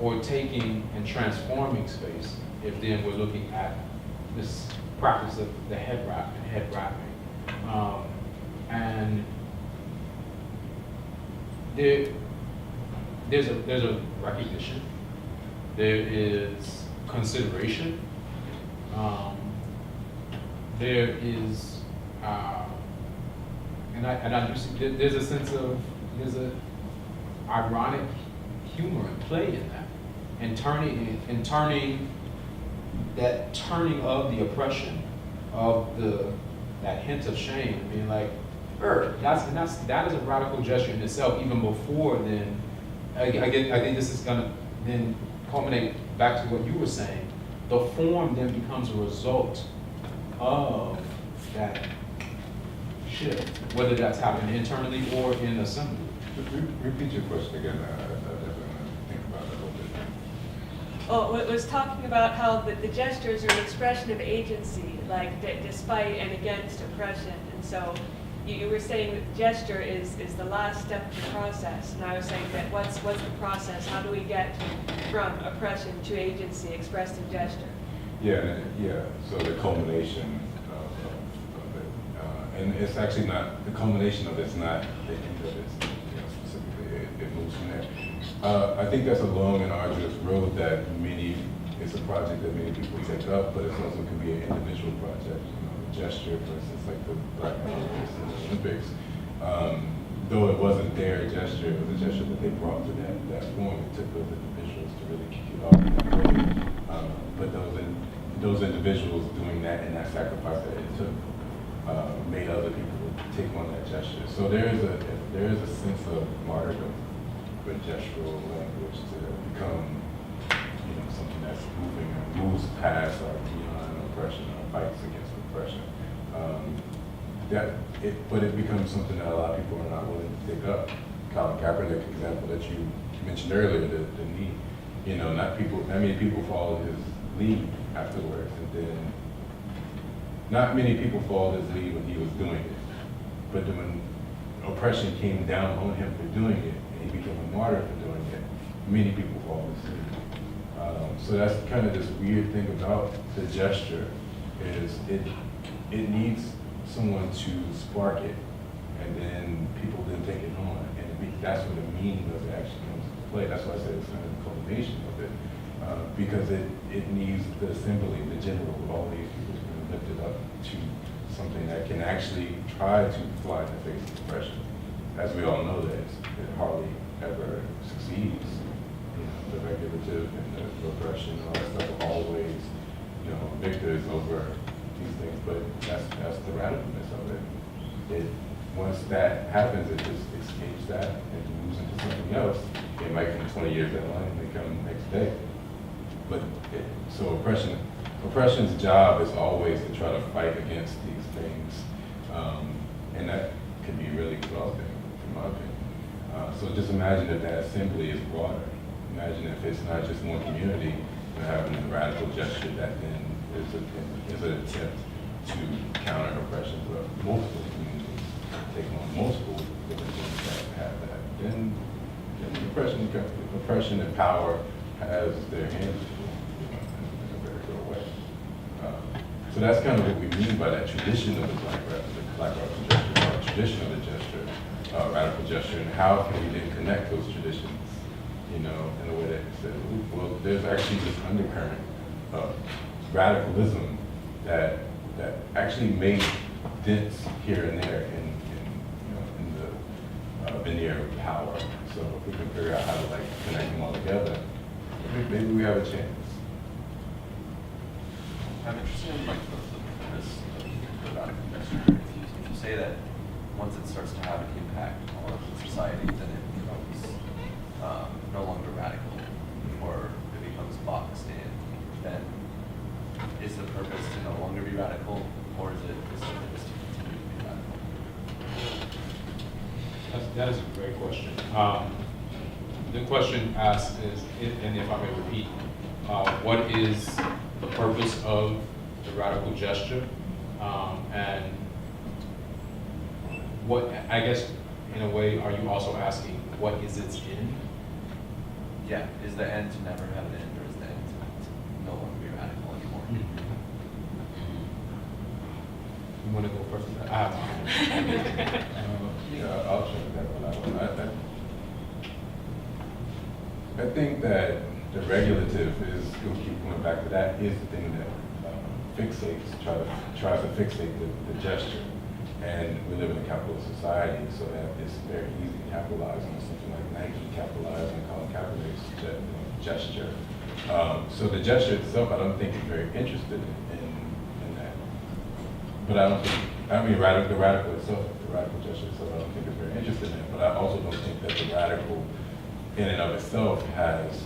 Speaker 3: Or taking and transforming space, if then we're looking at this practice of the head wrapping. And there's a recognition, there is consideration, there is, and I do see, there's a sense of, there's a ironic humor and play in that, and turning that turning of the oppression of that hint of shame, and being like, that is a radical gesture in itself. Even before then, I think this is gonna then culminate back to what you were saying. The form then becomes a result of that shift, whether that's happening internally or in assembly.
Speaker 2: Repeat your question again. I definitely want to think about it a little bit.
Speaker 4: Oh, it was talking about how the gestures are an expression of agency, like despite and against oppression. And so you were saying that the gesture is the last step of the process. And I was saying that what's the process? How do we get from oppression to agency expressed in gesture?
Speaker 2: Yeah. So the culmination of it, and it's actually not, the culmination of it's not the end of it, specifically. It moves from there. I think that's a long and arduous road that it's a project that many people take up, but it also can be an individual project. The gesture, for instance, like the Black Olympics and the Olympics, though it wasn't their gesture, it was a gesture that they brought to that form. It took those individuals to really kick it off in that way. But those individuals doing that and that sacrifice that it took made other people take on that gesture. So there is a sense of martyrdom with gestural language to become, something that's moving and moves past or beyond oppression or fights against oppression. But it becomes something that a lot of people are not willing to take up. Colin Kaepernick example that you mentioned earlier, the knee. Not many people followed his lead afterwards, and then not many people followed his lead when he was doing it. But then when oppression came down on him for doing it, and he became a martyr for doing it, many people followed his lead. So that's kind of this weird thing about the gesture, is it needs someone to spark it, and then people then take it on, and that's where the meaning of it actually comes into play. That's why I said it's kind of the culmination of it, because it needs the assembly, the general of all these people to kind of lift it up to something that can actually try to fly in the face of oppression. As we all know, that it hardly ever succeeds. The regulative and the oppression and all that stuff are always, victors over these things, but that's the radicalness of it. Once that happens, it just escapes that and moves into something else. It might come 20 years down the line, it may come the next day. But so oppression's job is always to try to fight against these things, and that can be really exhausting, in my opinion. So just imagine if that assembly is broader. Imagine if it's not just one community, but having a radical gesture that then is an attempt to counter oppression, but multiple communities take on multiple different things that have that. Then oppression and power has their hands full, in a very real way. So that's kind of what we mean by that tradition of the Black radical gesture, or tradition of the gesture, radical gesture, and how can we then connect those traditions, in a way that says, well, there's actually this undercurrent of radicalism that actually made dents here and there in the veneer of power. So if we can figure out how to connect them all together, maybe we have a chance.
Speaker 13: I'm interested in this if you say that once it starts to have an impact on society, then it becomes no longer radical, or it becomes boxed in, then is the purpose to no longer be radical, or is it the purpose to continue to be radical?
Speaker 3: That is a great question. The question asked is, and if I may repeat, what is the purpose of the radical gesture? And what, I guess, in a way, are you also asking, what is its end?
Speaker 13: Yeah, is the end to never have an end, or is the end to no longer be radical anymore?
Speaker 3: You want to go first? I have mine.
Speaker 2: Yeah, I'll check that one out. I think that the regulative is, we'll keep going back to that, is the thing that fixates, tries to fixate the gesture. And we live in a capitalist society, so that it's very easy to capitalize on something like Nike capitalizing on Colin Kaepernick's gesture. So the gesture itself, I don't think is very interested in that. But I don't think, the radical itself, the radical gesture itself, I don't think is very interested in it. But I also don't think that the radical in and of itself has,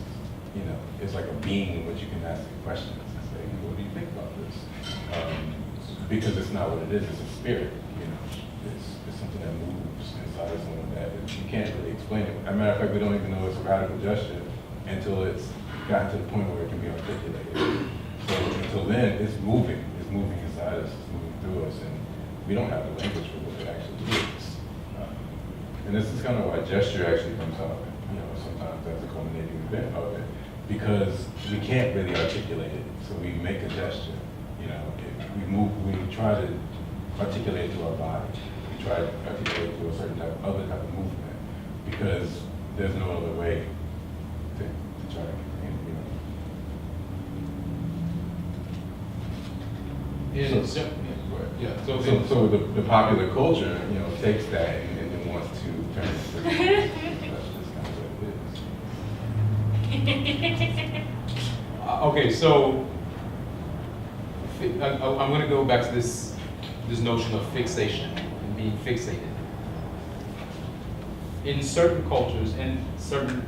Speaker 2: it's like a being in which you can ask questions and say, what do you think about this? Because it's not what it is, it's a spirit. It's something that moves inside of someone that you can't really explain it. As a matter of fact, we don't even know it's a radical gesture until it's gotten to the point where it can be articulated. So until then, it's moving inside us, it's moving through us, and we don't have the language for what it actually is. And this is kind of why gesture actually comes out, sometimes as a culminating event of it, because we can't really articulate it. So we make a gesture, we try to articulate through our body. We try to articulate through a certain other type of movement, because there's no other way to try to, So the popular culture, takes that and then wants to turn it into that's just kind of what it is.
Speaker 3: Okay, so I'm going to go back to this notion of fixation and being fixated. In certain cultures and certain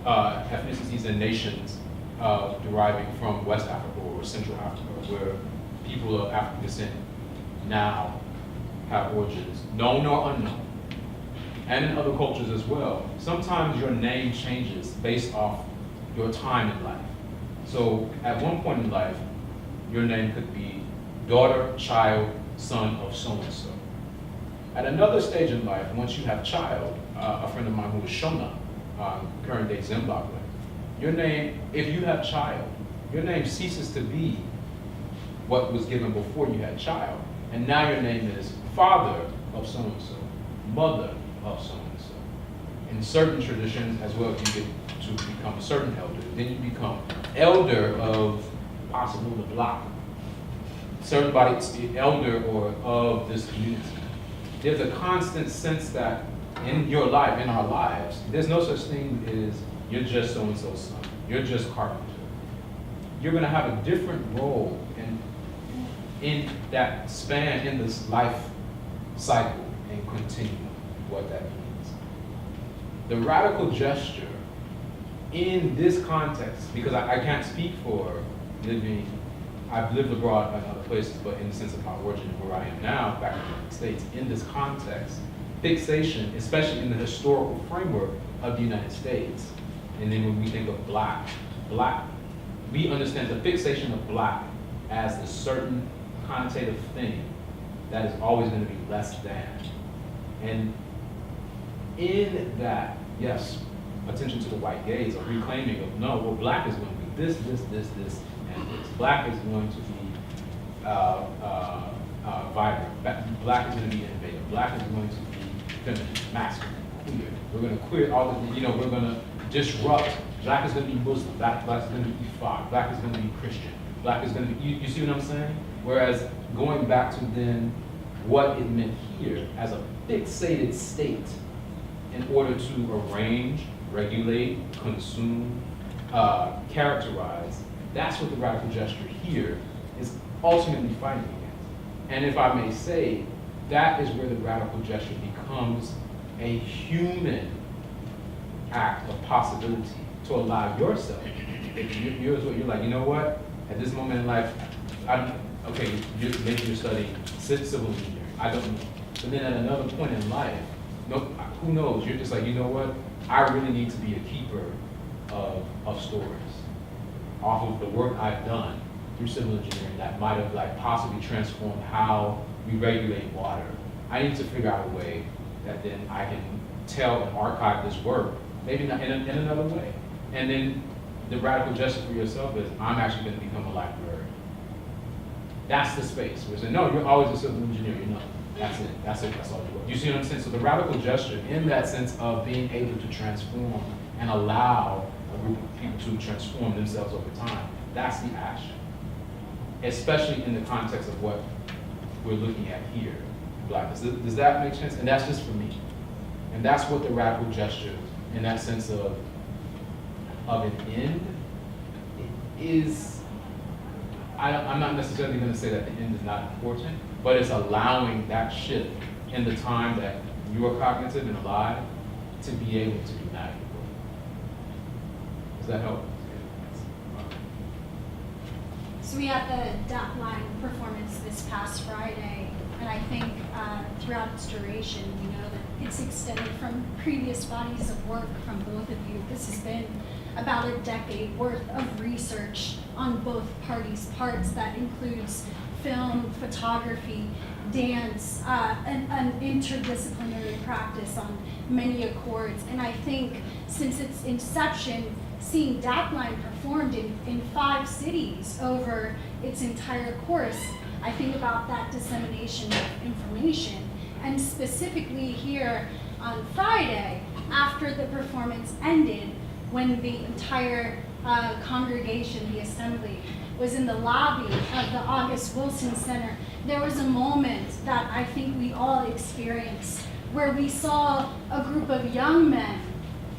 Speaker 3: ethnicities and nations deriving from West Africa or Central Africa, where people of African descent now have origins, known or unknown, and in other cultures as well, sometimes your name changes based off your time in life. So at one point in life, your name could be daughter, child, son of so-and-so. At another stage in life, once you have child, a friend of mine who is Shona, current day Zimbabwe, your name, if you have child, your name ceases to be what was given before you had child. And now your name is father of so-and-so, mother of so-and-so. In certain traditions, as well, you get to become a certain elder. Then you become elder of possibly the block. Certain bodies, elder or of this community. There's a constant sense that in your life, in our lives, there's no such thing as you're just so-and-so's son. You're just carpenter. You're going to have a different role in that span, in this life cycle and continuum, what that means. The radical gesture in this context, because I can't speak for living, I've lived abroad in other places, but in the sense of my origin and where I am now, back in the United States, in this context, fixation, especially in the historical framework of the United States, and then when we think of black, we understand the fixation of black as a certain connotative thing that is always going to be less than. And in that, yes, attention to the white gaze, a reclaiming of, no, well, black is going to be this, and this. Black is going to be vibrant. Black is going to be innovative. Black is going to be feminine, masculine, queer. We're going to queer all of the, we're going to disrupt. Black is going to be Muslim. Black is going to be Ifá. Black is going to be Christian. Black is going to be, you see what I'm saying? Whereas going back to then what it meant here as a fixated state in order to arrange, regulate, consume, characterize, that's what the radical gesture here is ultimately fighting against. And if I may say, that is where the radical gesture becomes a human act of possibility to allow yourself. You're like, you know what? At this moment in life, maybe you're studying civil engineering. I don't know. But then at another point in life, who knows? You're just like, you know what? I really need to be a keeper of stories off of the work I've done through civil engineering that might have like possibly transformed how we regulate water. I need to figure out a way that then I can tell and archive this work, maybe not in another way. And then the radical gesture for yourself is, I'm actually going to become a librarian. That's the space. Where say, no, you're always a civil engineer. You're not. That's it. That's it. That's all you are. You see what I'm saying? So the radical gesture, in that sense of being able to transform and allow a group of people to transform themselves over time, that's the action. Especially in the context of what we're looking at here, Blackness. Does that make sense? And that's just for me. And that's what the radical gesture, in that sense of an end, is. I'm not necessarily going to say that the end is not important, but it's allowing that shift in the time that you are cognitive and alive to be able to be malleable. Does that help?
Speaker 14: So we had the Dapline performance this past Friday, and I think throughout its duration, we know that it's extended from previous bodies of work from both of you. This has been about a decade worth of research on both parties' parts that includes film, photography, dance, an interdisciplinary practice on many accords. And I think since its inception, seeing Dapline performed in 5 cities over its entire course, I think about that dissemination of information. And specifically here on Friday, after the performance ended, when the entire congregation, the assembly, was in the lobby of the August Wilson Center, there was a moment that I think we all experienced where we saw a group of young men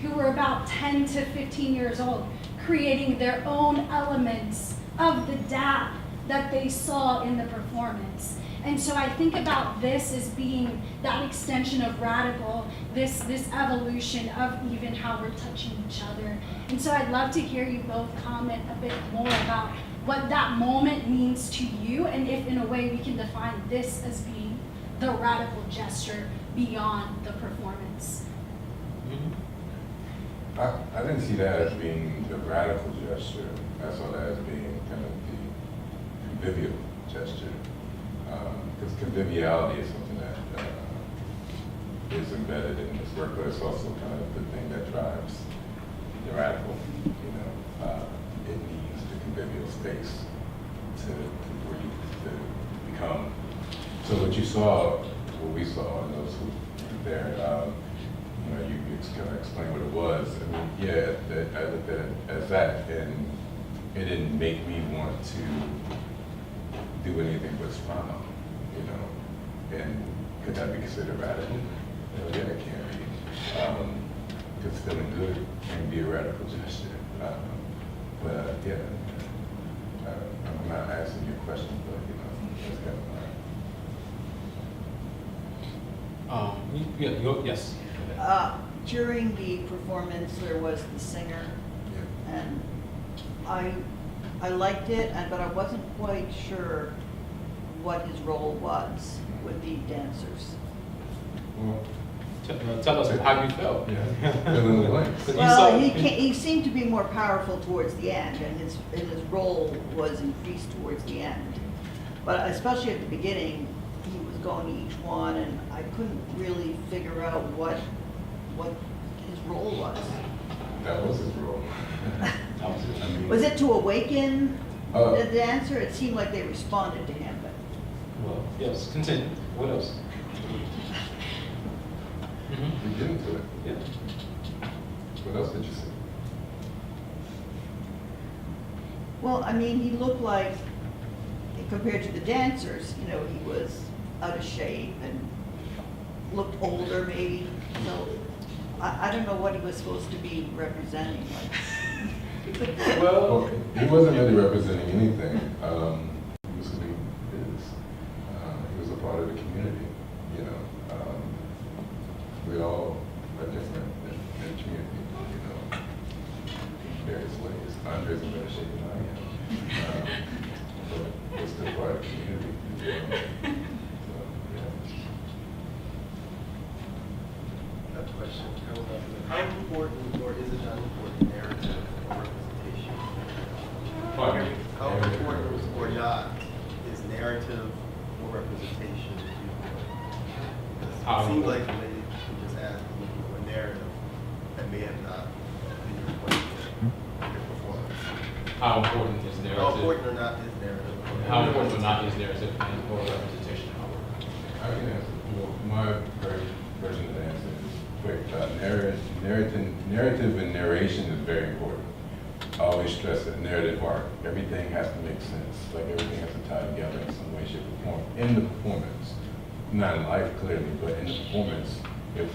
Speaker 14: who were about 10 to 15 years old creating their own elements of the DAP that they saw in the performance. And so I think about this as being that extension of radical, this evolution of even how we're touching each other. And so I'd love to hear you both comment a bit more about what that moment means to you, and if in a way we can define this as being the radical gesture beyond the performance.
Speaker 2: I didn't see that as being the radical gesture. I saw that as being kind of the convivial gesture. Because conviviality is something that is embedded in this work, but it's also kind of the thing that drives the radical. It needs the convivial space to breathe, to become. So what you saw, what we saw, and those who were there, you kind of explained what it was. I mean, yeah, I looked at it as that, and it didn't make me want to do anything but smile. And could that be considered radical? Yeah, it can be. Because feeling good can be a radical gesture. But I'm not asking you a question, but that's kind of
Speaker 3: yes.
Speaker 8: During the performance, there was the singer, and I liked it, but I wasn't quite sure what his role was with the dancers.
Speaker 3: Well, tell us how you felt.
Speaker 8: Well, he seemed to be more powerful towards the end, and his role was increased towards the end. But especially at the beginning, he was going to each one, and I couldn't really figure out what his role was.
Speaker 2: That was his role.
Speaker 8: Was it to awaken the dancer? It seemed like they responded to him, but.
Speaker 3: Well, yes, continue. What else?
Speaker 2: We get into it.
Speaker 3: Yeah.
Speaker 2: What else did you see?
Speaker 8: Well, I mean, he looked like, compared to the dancers, he was out of shape and looked older maybe. So I don't know what he was supposed to be representing.
Speaker 2: Well, he wasn't really representing anything. He was who he is. part of the community, you know. We all are different in the community, you know, in various ways. Andre's in better shape than I am. But we're still part of the community, you know. So, yeah.
Speaker 15: That's a question. How important or is it not important narrative or representation?
Speaker 2: Pardon me?
Speaker 15: How important or not is narrative or representation to you? It seems like the lady who just asked a narrative that may have not been your point in your performance.
Speaker 3: How important is narrative?
Speaker 15: How important or not is narrative?
Speaker 3: How important or not is narrative and or representation?
Speaker 2: I can answer. Well, my version of the answer is quick. Narrative and narration is very important. I always stress that narrative arc, everything has to make sense. Like everything has to tie together in some way, shape, or form. In the performance, not in life clearly, but in the performance, if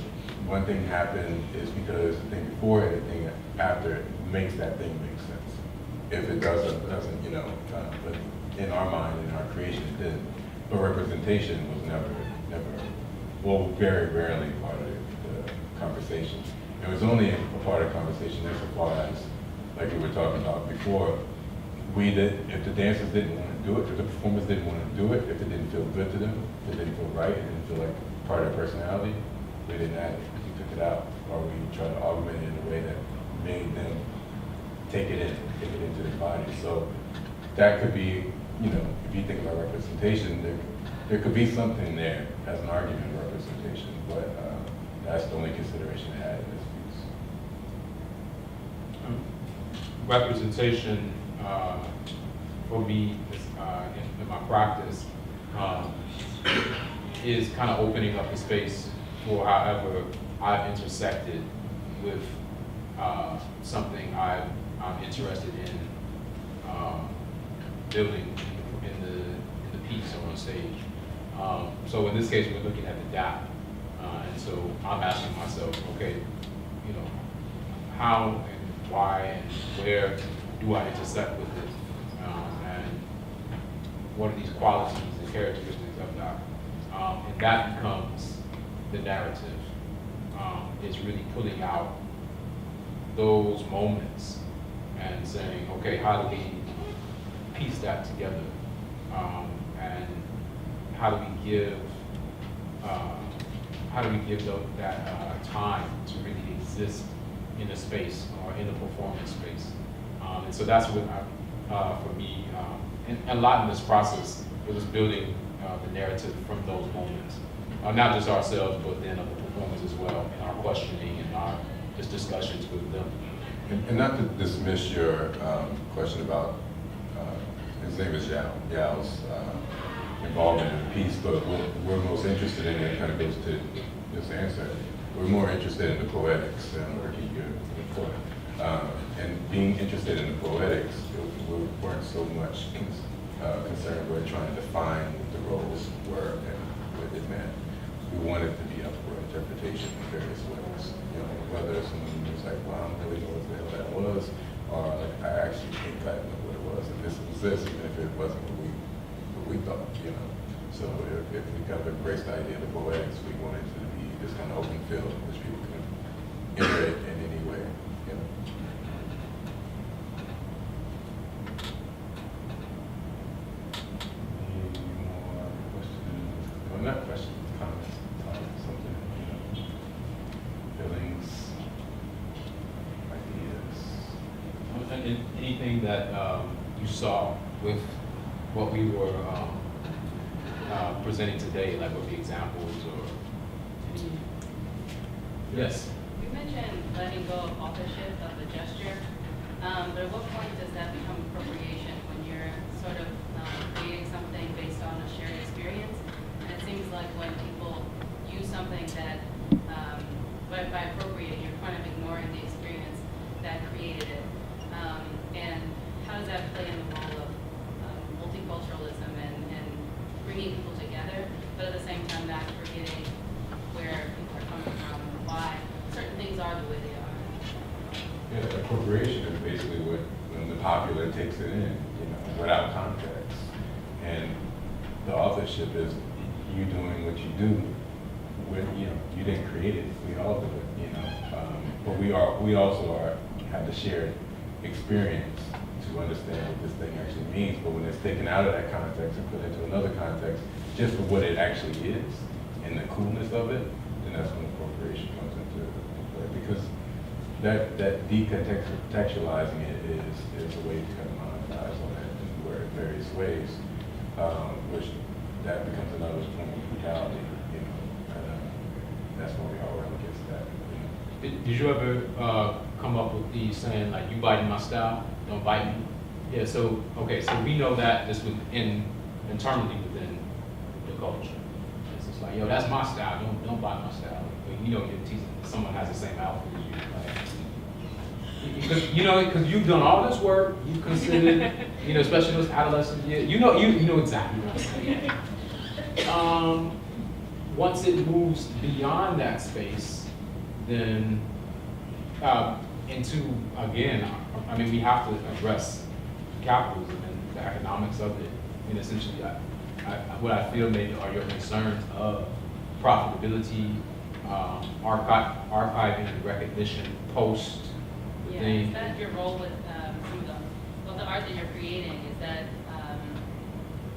Speaker 2: one thing happened, it's because the thing before it, the thing after it makes that thing make sense. If it doesn't, you know, but in our mind, in our creation, it didn't. But representation was never, well, very rarely part of the conversation. It was only a part of the conversation insofar as, like we were talking about before, if the dancers didn't want to do it, if the performers didn't want to do it, if it didn't feel good to them, if it didn't feel right, it didn't feel like part of their personality, we didn't add it. We took it out, or we tried to augment it in a way that made them take it into their body. So that could be, you know, if you think about representation, there could be something there as an argument of representation, but that's the only consideration I had in this piece.
Speaker 3: Representation for me in my practice is kind of opening up the space for however I've intersected with something I'm interested in building in the piece or on stage. So in this case, we're looking at the DAP, and so I'm asking myself, okay, you know, how and why and where do I intersect with it, and what are these qualities and characteristics of that? And that becomes the narrative. It's really pulling out those moments and saying, okay, how do we piece that together? And how do we give that time to really exist in a space or in a performance space? And so that's what for me, and a lot in this process, it was building the narrative from those moments. Not just ourselves, but then of the performers as well, and our questioning and our just discussions with them.
Speaker 2: And not to dismiss your question about, his name is Yao's involvement in the piece, but what we're most interested in, and it kind of goes to this answer, we're more interested in the poetics and working here in the poet. And being interested in the poetics, we weren't so much concerned with trying to define what the roles were and what it meant. We wanted to be up for interpretation in various ways. You know, whether someone was like, well, I don't really know what the hell that was, or like, I actually think I know what it was, and this was this, even if it wasn't what we thought, you know. So if we kind of embraced the idea of the poetics, we wanted to be this kind of open field in which people can iterate in any way, you know. Any more questions? Well, not questions, comments, something, you know, feelings, ideas.
Speaker 3: And anything that you saw with what we were presenting today, like with the examples or any? Yes.
Speaker 16: You mentioned letting go of authorship of the gesture, but at what point does that become appropriation when you're sort of creating something based on a shared experience? And it seems like when people use something that, by appropriating, you're kind of ignoring the experience that created it. And how does that play in the role of multiculturalism and bringing people together, but at the same time not forgetting where people are coming from and why certain things are the way they are?
Speaker 2: Yeah, appropriation is basically when the popular takes it in, you know, without context. And the authorship is you doing what you do, you didn't create it. We all do it, But we also have the shared experience to understand what this thing actually means. But when it's taken out of that context and put into another context, just for what it actually is and the coolness of it, then that's when appropriation comes into play. Because that decontextualizing it is a way to kind of monetize on it in various ways, which that becomes another form of brutality, and that's why we all run against that.
Speaker 3: Did you ever come up with the saying like, you biting my style, don't bite me? Yeah, so we know that this within, internally within the culture. It's just like, yo, that's my style, don't bite my style. But you're teasing someone has the same outfit as you. Because you've done all this work, you considered, especially those adolescent years, you know exactly what I'm saying. Once it moves beyond that space, then into, again, we have to address capitalism and the economics of it. And essentially, what I feel maybe are your concerns of profitability, archiving and recognition post the thing.
Speaker 16: Is that your role with the art that you're creating? Is that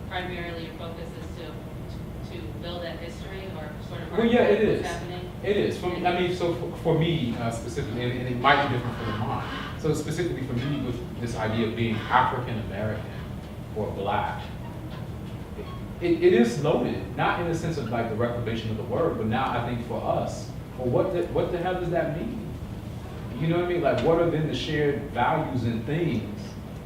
Speaker 16: primarily your focus is to build that history or sort of
Speaker 3: it
Speaker 16: what's happening?
Speaker 3: It is. For me specifically, and it might be different for LaMont. So specifically for me, with this idea of being African American or Black, it is loaded, not in the sense of like the reprobation of the word, but now I think for us, well, what the hell does that mean? You know what I mean? Like, what are then the shared values and things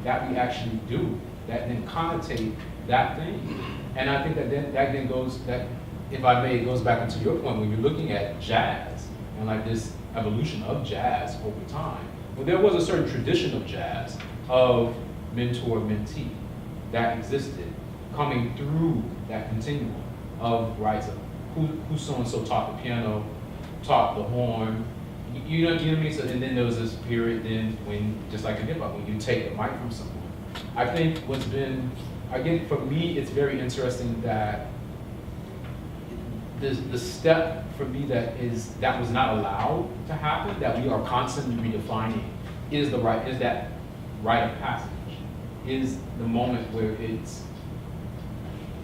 Speaker 3: that we actually do that then connotate that thing? And I think that then goes, that if I may, it goes back into your point when you're looking at jazz and like this evolution of jazz over time. Well, there was a certain tradition of jazz, of mentor-mentee that existed coming through that continuum of, right, so who so-and-so taught the piano, taught the horn, you know what I mean? So, and then there was this period then when, just like in hip hop, when you take the mic from someone. I think what's been, again, for me, it's very interesting that the step for me that was not allowed to happen, that we are constantly redefining, is that rite of passage, is the moment where it's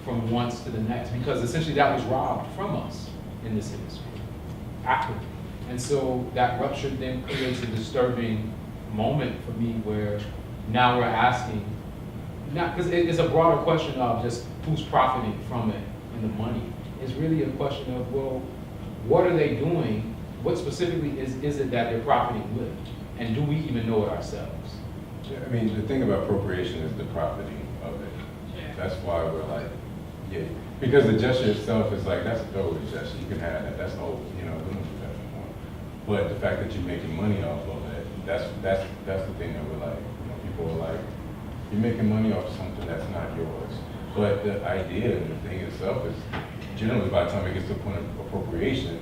Speaker 3: from once to the next, because essentially that was robbed from us in this industry, actively. And so that rupture then creates a disturbing moment for me where now we're asking, because it's a broader question of just who's profiting from it and the money. It's really a question of, well, what are they doing? What specifically is it that they're profiting with? And do we even know it ourselves?
Speaker 2: Yeah, the thing about appropriation is the profiting of it.
Speaker 16: Sure.
Speaker 2: That's why we're like, yeah, because the gesture itself is like, that's a old gesture, you can have that, that's old, we don't do that anymore. But the fact that you're making money off of it, that's the thing that we're like, people are like, you're making money off of something that's not yours. But the idea and the thing itself is, generally by the time it gets to the point of appropriation,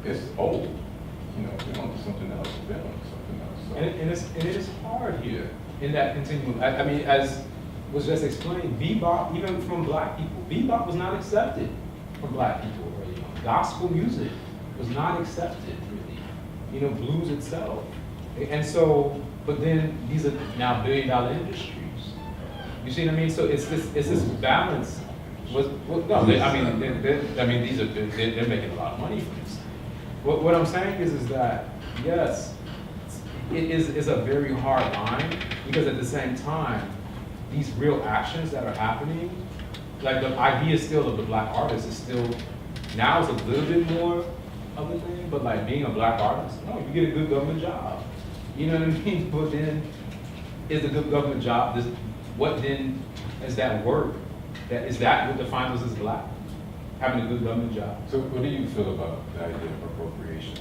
Speaker 2: it's old. We want something else, we want something else. So.
Speaker 3: And it is hard here in that continuum. As was just explained, bebop, even from Black people, bebop was not accepted from Black people early on. Gospel music was not accepted, really. Blues itself. And so, but then these are now billion-dollar industries. You see what I mean? So it's this balance. They're making a lot of money from this. What I'm saying is that, yes, it's a very hard line, because at the same time, these real actions that are happening, like the idea still of the Black artist is still, now it's a little bit more of a thing, but like being a Black artist, no, you get a good government job. You know what I mean? But then, is a good government job, what then is that work? Is that what defines us as Black? Having a good government job?
Speaker 2: So what do you feel about the idea of appropriation?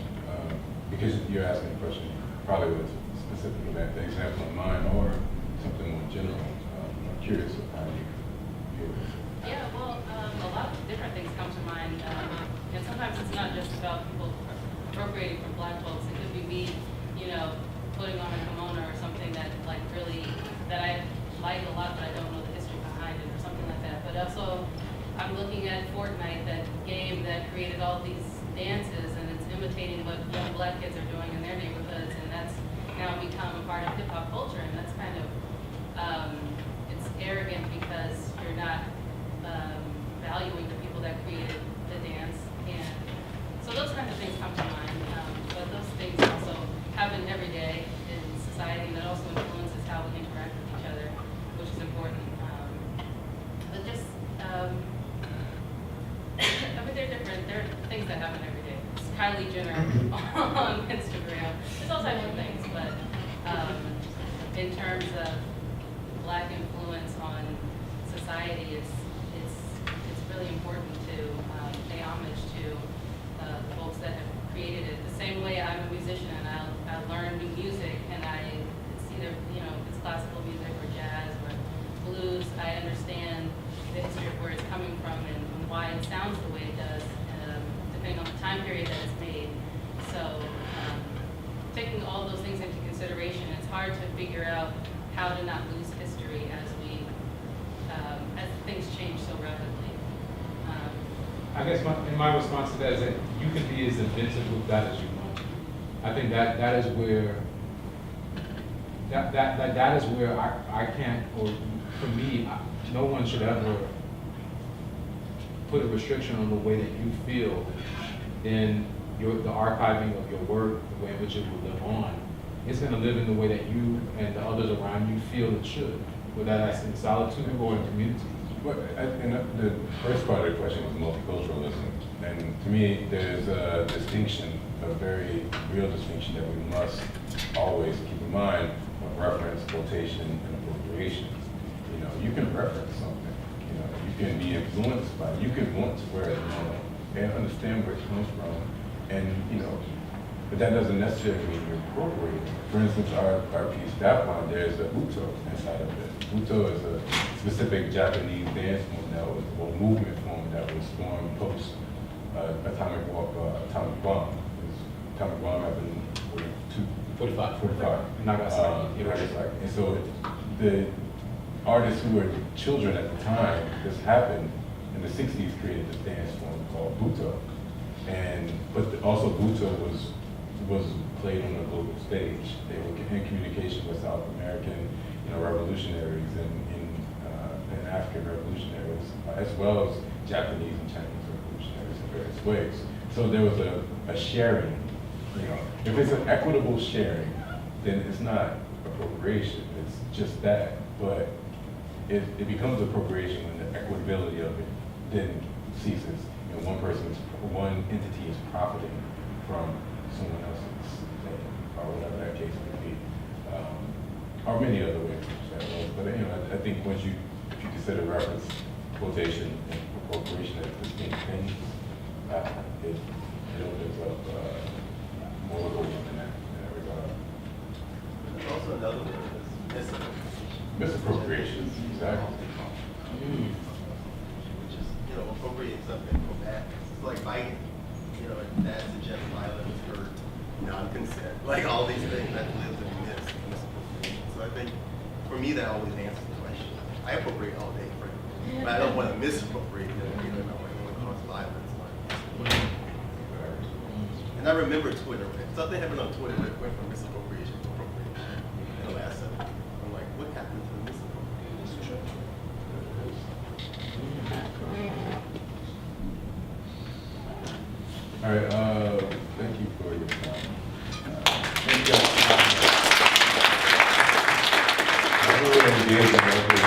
Speaker 2: Because you're asking a question probably with a specific example in mind or something more general. I'm curious of how you view it.
Speaker 16: Yeah, well, a lot of different things come to mind. And sometimes it's not just about people appropriating from Black folks. It could be me, putting on a kimono or something that I like a lot, but I don't know the history behind it or something like that. But also, I'm looking at Fortnite that all these dances, and it's imitating what young black kids are doing in their neighborhoods, and that's now become a part of hip hop culture, and that's kind of, it's arrogant because you're not valuing the people that created the dance, and so those kinds of things come to mind, but those things also happen every day in society, and that also influences how we interact with each other, which is important. But just, I mean, they're different. They're things that happen every day. It's Kylie Jenner on Instagram. There's all types of things, but in terms of black influence on society, it's really important to pay homage to the folks that have created it. The same way I'm a musician and I learn new music, and it's either, you know, if it's classical music or jazz or blues, I understand the history of where it's coming from and why it sounds the way it does, depending on the time period that it's made. So taking all those things into consideration, it's hard to figure out how to not lose history as things change so rapidly.
Speaker 3: I guess my response to that is that you can be as inventive with that as you want. I think that is where that is where I can't, or for me, no one should ever put a restriction on the way that you feel in the archiving of your work, the way in which it will live on. It's going to live in the way that you and the others around you feel it should, whether that's in solitude or in community.
Speaker 2: But and the first part of the question was multiculturalism, and to me, there's a distinction, a very real distinction that we must always keep in mind of reference, quotation, and appropriation. You know, you can reference something. You know, you can be influenced by it. You can want to wear it, you know, and understand where it comes from, and you know, but that doesn't necessarily mean you're appropriating. For instance, our piece, that one, there's a Buto inside of it. Buto is a specific Japanese dance form or movement form that was formed post atomic bomb. Atomic bomb happened in 45.
Speaker 3: Nagasaki.
Speaker 2: Nagasaki. And so the artists who were children at the time, this happened in the 60s, created this dance form called Buto. But also Buto was played on a global stage. They were in communication with South American, revolutionaries and African revolutionaries, as well as Japanese and Chinese revolutionaries in various ways. So there was a sharing. If it's an equitable sharing, then it's not appropriation. It's just that. But it becomes appropriation when the equitability of it then ceases. One entity is profiting from someone else's thing, or whatever that case may be, or many other ways. But I think if you consider reference, quotation, and appropriation as distinct things, it opens up more wiggle room in that regard.
Speaker 15: There's also another word that's
Speaker 2: misappropriation, exactly.
Speaker 15: Which is, appropriating something from that. It's like biting. And that suggests violence or non-consent. Like all these things that lives in misappropriation. So I think, for me, that always answers the question. I appropriate all day, frankly. But I don't want to misappropriate them. I don't want to cause violence. And I remember Twitter. Something happened on Twitter that went from misappropriation to appropriation in the last 7 years. I'm like, what happened to the misappropriation?
Speaker 2: All right, thank you for your time. Thank you.